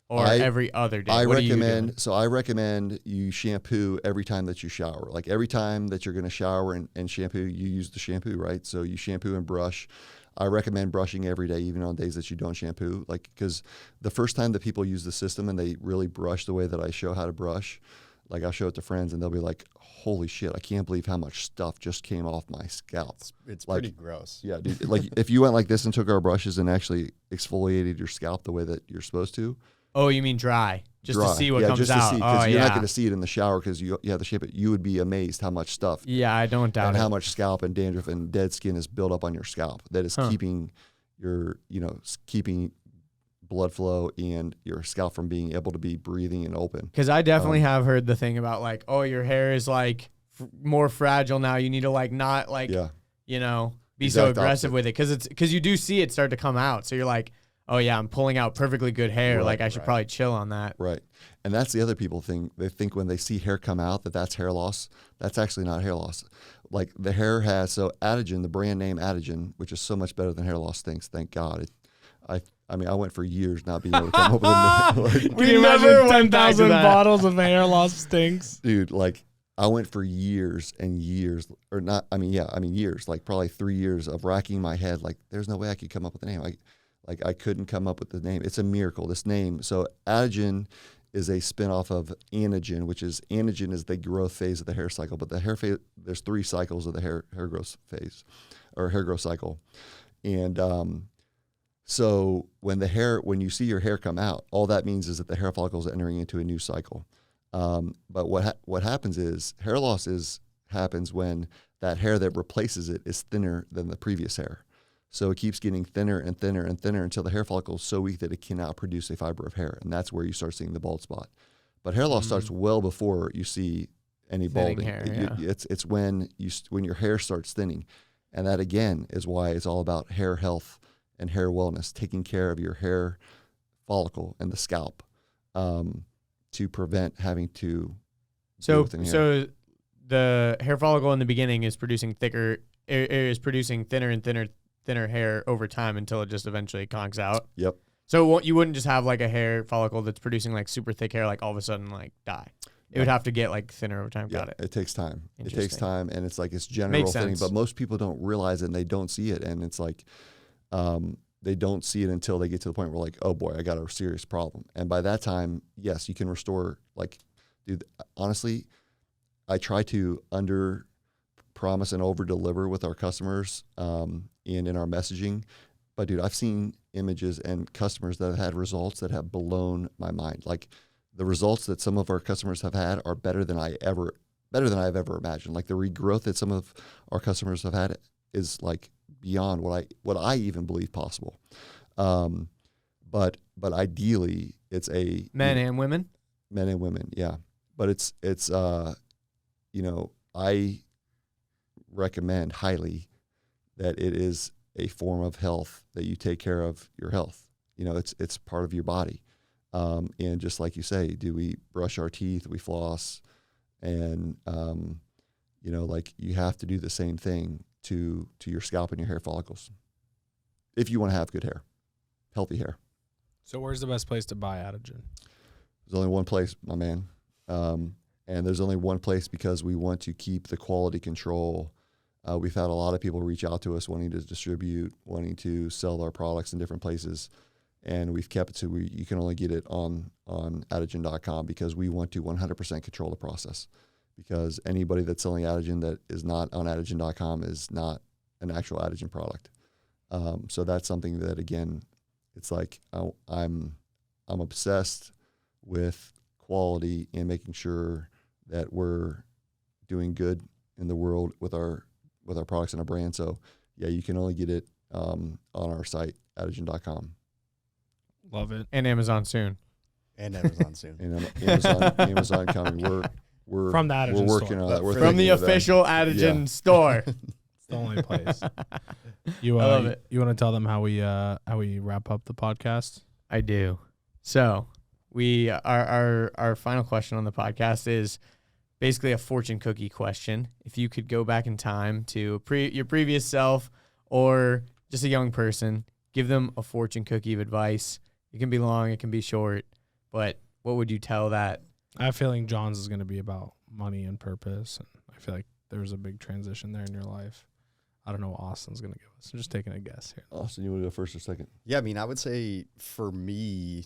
or every other day. I recommend you shampoo every time that you shower. Like, every time that you're going to shower and shampoo, you use the shampoo, right? So you shampoo and brush. I recommend brushing every day, even on days that you don't shampoo. Like, because the first time that people use the system and they really brush the way that I show how to brush, like, I'll show it to friends and they'll be like, holy shit, I can't believe how much stuff just came off my scalp. It's like, pretty gross. Yeah, dude. Like, if you went like this and took our brushes and actually exfoliated your scalp the way that you're supposed to. Oh, you mean dry? Just to see what comes just out. To see, because you're not going to see it in the shower because you have to shape it. You would be amazed how much stuff. Yeah, I don't doubt and it. how much scalp and dandruff and dead skin is built up on your scalp that is keeping your, keeping blood flow and your scalp from being able to be breathing and open. Because I definitely have heard the thing about, like, oh, your hair is like more fragile now. You need to like not like be so aggressive with it, because you do see it start to come out. So you're like, oh yeah, I'm pulling out perfectly good hair. Right, like, I should probably chill on that. Right. And that's the other people thing. They think when they see hair come out that's hair loss. That's actually not hair loss. Like, the hair has, so Adegen, the brand name Adegen, which is so much better than hair loss stinks, thank God. I mean, I went for years not being able to come up with a name. Can you imagine 10,000 bottles of hair loss stinks? Dude, like, I went for years and years, years, like probably 3 years of racking my head. Like, there's no way I could come up with a name. I couldn't come up with the name. It's a miracle, this name. So Adegen is a spinoff of anagen, which is the growth phase of the hair cycle. But the hair phase, there's 3 cycles of the hair growth phase, or hair growth cycle. And so when you see your hair come out, all that means is that the hair follicle is entering into a new cycle. But what happens is hair loss happens when that hair that replaces it is thinner than the previous hair. So it keeps getting thinner and thinner and thinner until the hair follicle is so weak that it cannot produce a fiber of hair. And that's where you start seeing the bald spot. But hair loss starts well before you see any Thinning balding. hair, It's when your hair starts thinning. And that, again, is why it's all about hair health and hair wellness, taking care of your hair follicle and the scalp to prevent having to deal with any hair. So the hair follicle in the beginning is producing thinner and thinner hair over time until it just eventually conks out. Yep. So you wouldn't just have like a hair follicle that's producing like super thick hair, like all of a sudden like die. It would have to get like thinner over time. Yeah, Got it. It takes time. It takes Interesting. time, and it's like it's general Makes thinning, sense. but most people don't realize it and they don't see it, and it's like they don't see it until they get to the point where like, oh boy, I got a serious problem. And by that time, yes, you can restore. Like, dude, honestly, I try to under promise and over deliver with our customers in our messaging. But dude, I've seen images and customers that have had results that have blown my mind. Like the results that some of our customers have had are better than I've ever imagined. Like the regrowth that some of our customers have had is like beyond what I even believe possible. But ideally it's Men and women. men and women. Yeah. But it's I recommend highly that it is a form of health that you take care of your health. It's part of your body. And just like you say, do we brush our teeth, we floss, and, like you have to do the same thing to your scalp and your hair follicles if you want to have good hair, healthy hair. So where's the best place to buy Adegen? There's only one place, my man. And there's only one place because we want to keep the quality control. We've had a lot of people reach out to us wanting to distribute, wanting to sell our products in different places. And we've kept it so you can only get it on Adegen.com because we want to 100% control the process. Because anybody that's selling Adegen that is not on Adegen.com is not an actual Adegen product. So that's something that, again, it's like I'm obsessed with quality and making sure that we're doing good in the world with our products and our brand. So yeah, you can only get it on our site, Adegen.com. Love it. And Amazon soon. And Amazon soon. And Amazon coming. We're From the Adegen we're working store. on that. We're From the thinking of that. official Adegen store. It's the only place. You love it. You want to tell them how we wrap up the podcast? I do. So our final question on the podcast is basically a fortune cookie question. If you could go back in time to your previous self or just a young person, give them a fortune cookie of advice. It can be long, it can be short, but what would you tell that? I have a feeling John's is going to be about money and purpose. And I feel like there's a big transition there in your life. I don't know what Austin's going to give us. I'm just taking a guess here. Austin, you want to go first or second? Yeah, I mean, I would say for me,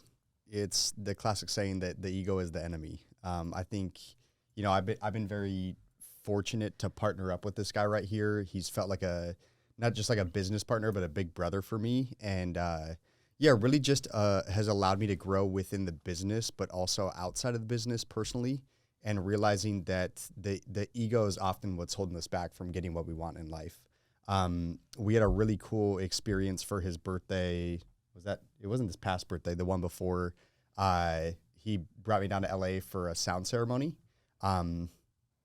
it's the classic saying that the ego is the enemy. I think, I've been very fortunate to partner up with this guy right here. He's felt like not just like a business partner, but a big brother for me. And really just has allowed me to grow within the business, but also outside of the business personally, and realizing that the ego is often what's holding us back from getting what we want in life. We had a really cool experience for his birthday. It wasn't this past birthday, the one before. He brought me down to LA for a sound ceremony.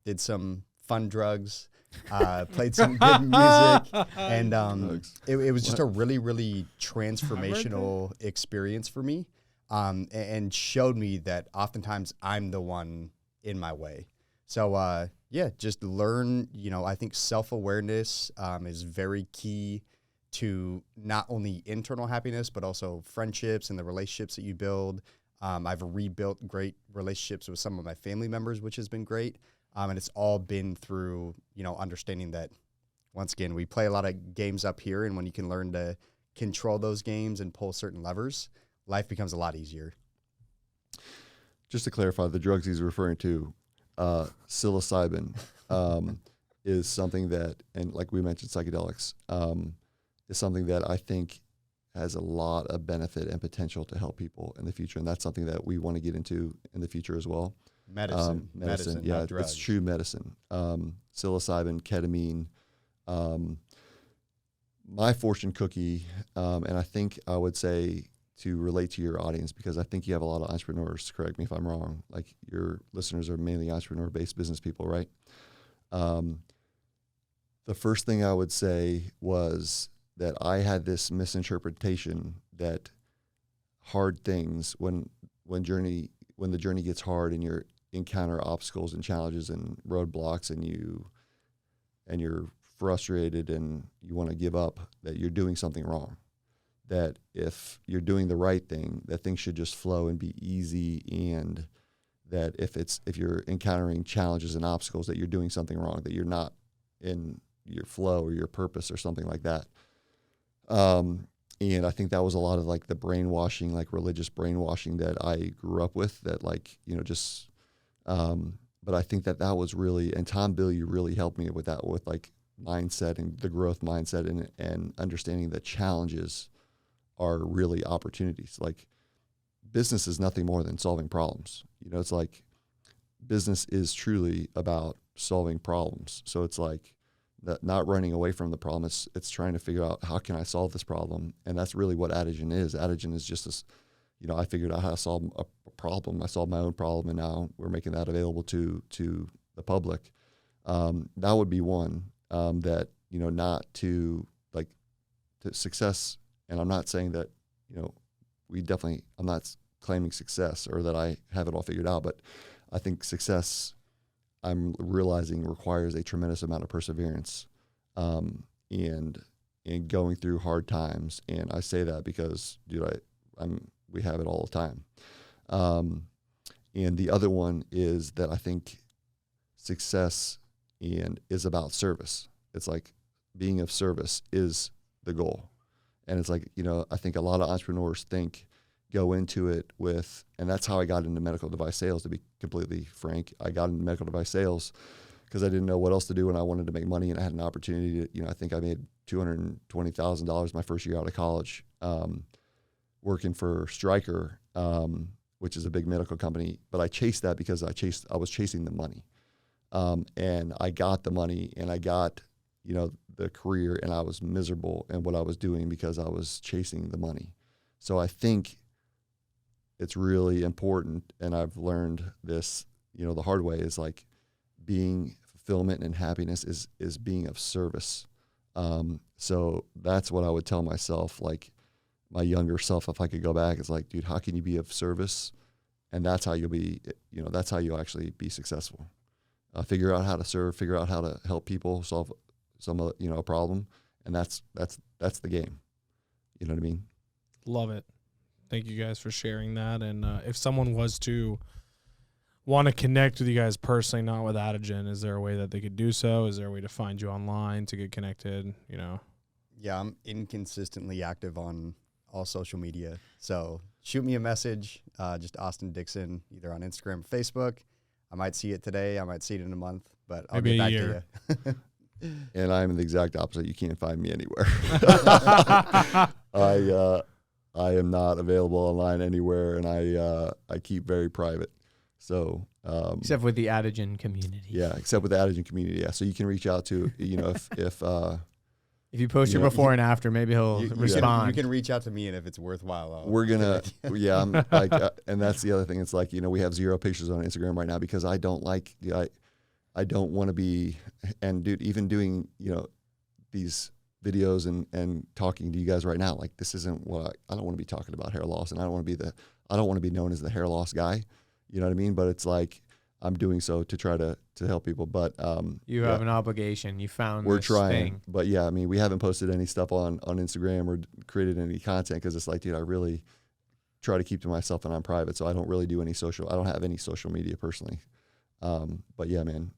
Did some fun drugs, played some good music, and it was just a really, really transformational experience for me, and showed me that oftentimes I'm the one in my way. So just learn. I think self-awareness is very key to not only internal happiness but also friendships and the relationships that you build. I've rebuilt great relationships with some of my family members, which has been great. And it's all been through, understanding that, once again, we play a lot of games up here. And when you can learn to control those games and pull certain levers, life becomes a lot easier. Just to clarify, the drugs he's referring to, psilocybin, is something that, and like we mentioned, psychedelics, is something that I think has a lot of benefit and potential to help people in the future. And that's something that we want to get into in the future as well. Medicine. Yeah, not drugs. it's true medicine. Psilocybin, ketamine. My fortune cookie, and I think I would say to relate to your audience, because I think you have a lot of entrepreneurs, correct me if I'm wrong, like your listeners are mainly entrepreneur-based business people, right? The first thing I would say was that I had this misinterpretation that hard things, when the journey gets hard and you encounter obstacles and challenges and roadblocks and you're frustrated and you want to give up, that you're doing something wrong. That if you're doing the right thing, that things should just flow and be easy, and that if you're encountering challenges and obstacles, that you're doing something wrong, that you're not in your flow or your purpose or something like that. And I think that was a lot of like the brainwashing, like religious brainwashing that I grew up with, that like, but I think that was really, and Tom Bilyeu really helped me with that, with like mindset and the growth mindset and understanding that challenges are really opportunities. Like business is nothing more than solving problems. It's like business is truly about solving problems. So it's like not running away from the problem. It's trying to figure out, how can I solve this problem? And that's really what Adegen is. Adegen is just this, I figured out how to solve a problem. I solved my own problem, and now we're making that available to the public. That would be one, that, not to like to success. And I'm not saying that, I'm not claiming success or that I have it all figured out, but I think success, I'm realizing, requires a tremendous amount of perseverance, and going through hard times. And I say that because, dude, we have it all the time. And the other one is that I think success is about service. It's like being of service is the goal. And it's like, I think a lot of entrepreneurs go into it with, and that's how I got into medical device sales, to be completely frank. I got into medical device sales because I didn't know what else to do, and I wanted to make money, and I had an opportunity to, I think I made $220,000 my first year out of college, working for Stryker, which is a big medical company. But I chased that because I was chasing the money. And I got the money, and I got, the career, and I was miserable in what I was doing because I was chasing the money. So I think it's really important, and I've learned this, the hard way, is like being fulfillment and happiness is being of service. So that's what I would tell myself, like my younger self, if I could go back. It's like, dude, how can you be of service? And that's how that's how you'll actually be successful. Figure out how to serve, figure out how to help people solve a problem. And that's the game. You know what I mean? Love it. Thank you guys for sharing that. And if someone was to want to connect with you guys personally, not with Adegen, is there a way that they could do so? Is there a way to find you online to get connected? Yeah, I'm inconsistently active on all social media. So shoot me a message, just Austin Dixon, either on Instagram or Facebook. I might see it today. I might see it in a month, but I'll Maybe get a back year. to you. And I'm the exact opposite. You can't find me anywhere. I am not available online anywhere, and I keep very private. So Except with the Adegen community. Yeah, except with the Adegen community. Yeah, so you can reach out to If you post your before and after, maybe he'll respond. You can reach out to me, and if it's worthwhile, we're gonna. Yeah, I'm like, and that's the other thing. It's like, we have 0 pictures on Instagram right now because I don't like. I don't want to be, and dude, even doing these videos and talking to you guys right now, like this isn't what I don't want to be talking about hair loss, and I don't want to be known as the hair loss guy. You know what I mean? But it's like I'm doing so to try to help people. But you have an obligation. You found we're this trying. thing. But yeah, I mean, we haven't posted any stuff on Instagram or created any content because it's like, dude, I really try to keep to myself, and I'm private, so I don't really do any social. I don't have any social media personally. But yeah, man.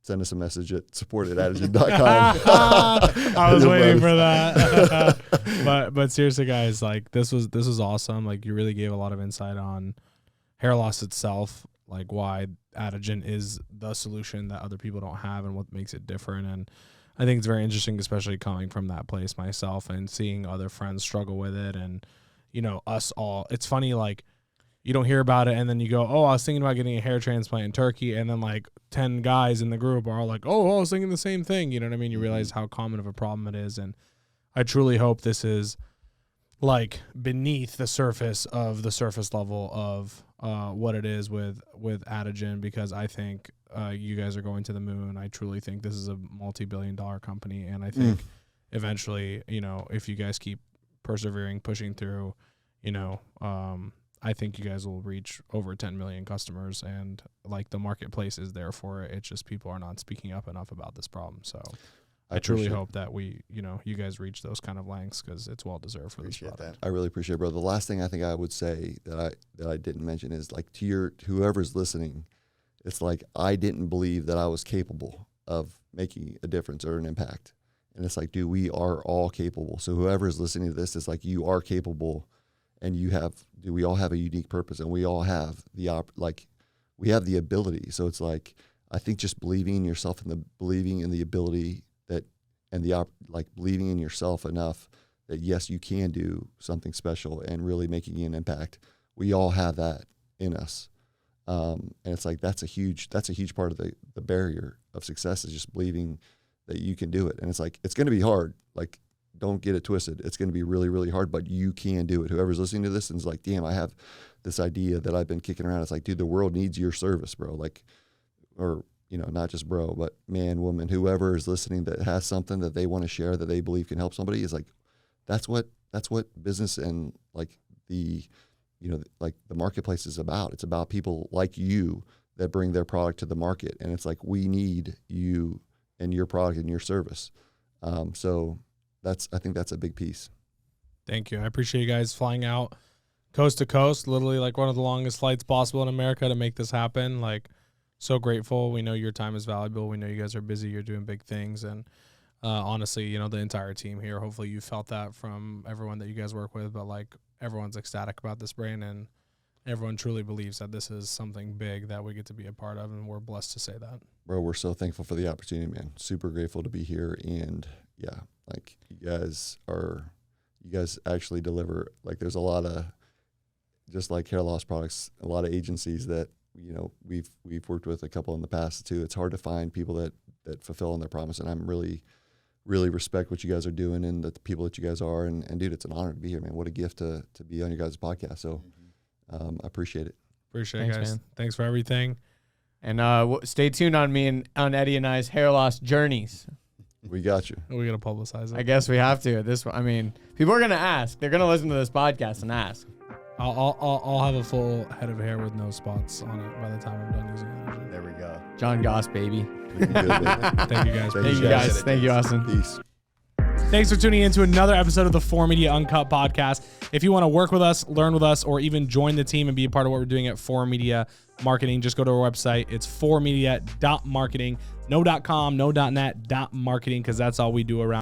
Send us a message at support@adegen.com. I was waiting for that. but seriously, guys, like this was awesome. Like you really gave a lot of insight on hair loss itself, like why Adegen is the solution that other people don't have and what makes it different. And I think it's very interesting, especially coming from that place myself and seeing other friends struggle with it, and us all. It's funny, like you don't hear about it, and then you go, oh, I was thinking about getting a hair transplant in Turkey, and then like 10 guys in the group are all like, oh, I was thinking the same thing. You know what I mean? You realize how common of a problem it is, and I truly hope this is like beneath the surface level of what it is with Adegen, because I think you guys are going to the moon. I truly think this is a multi-billion-dollar company, and I think eventually, you know, if you guys keep persevering, pushing through, you know, I think you guys will reach over 10 million customers, and like the marketplace is there for it. It's just people are not speaking up enough about this problem. So I truly hope that you guys reach those kind of lengths, because it's well deserved for this product. I really appreciate it, bro. The last thing I think I would say that I didn't mention is like to whoever's listening, it's like I didn't believe that I was capable of making a difference or an impact. And it's like, dude, we are all capable. So whoever's listening to this, it's like you are capable, and we all have a unique purpose, and we all have we have the ability. So it's like, I think just believing in yourself and believing in the ability believing in yourself enough that yes, you can do something special and really making an impact. We all have that in us. And it's like, that's a huge part of the barrier of success, is just believing that you can do it. And it's like, it's going to be hard. Like, don't get it twisted. It's going to be really, really hard, but you can do it. Whoever's listening to this and is like, damn, I have this idea that I've been kicking around. It's like, dude, the world needs your service, bro. Like, or, you know, not just bro, but man, woman, whoever is listening that has something that they want to share that they believe can help somebody, is like, that's what business and like the marketplace is about. It's about people like you that bring their product to the market. And it's like, we need you and your product and your service. So I think that's a big piece. Thank you. I appreciate you guys flying out coast to coast, literally like one of the longest flights possible in America to make this happen. Like, so grateful. We know your time is valuable. We know you guys are busy. You're doing big things. And honestly, you know, the entire team here, hopefully you felt that from everyone that you guys work with, but like everyone's ecstatic about this brand, and everyone truly believes that this is something big that we get to be a part of, and we're blessed to say that. Bro, we're so thankful for the opportunity, man. Super grateful to be here. And yeah, like you guys actually deliver. Like, there's a lot of, just like hair loss products, a lot of agencies that, you know, we've worked with a couple in the past too. It's hard to find people that fulfill on their promise. And I'm really, really respect what you guys are doing and the people that you guys are. And dude, it's an honor to be here, man. What a gift to be on your guys' podcast. So I appreciate it. Appreciate it, guys. Man. Thanks for everything. And stay tuned on me and on Eddie and I's hair loss journeys. We got you. We got to publicize it. I guess we have to. I mean, people are going to ask. They're going to listen to this podcast and ask. I'll have a full head of hair with no spots on it by the time I'm done using it. There we go. John Goss, baby. Thank you, guys. Thank you, guys. Thank you, Austin. Peace. Thanks for tuning in to another episode of the 4Media Uncut podcast. If you want to work with us, learn with us, or even join the team and be a part of what we're doing at 4Media Marketing, just go to our website. It's 4media.marketing. No .com, no .net, .marketing, because that's all we do around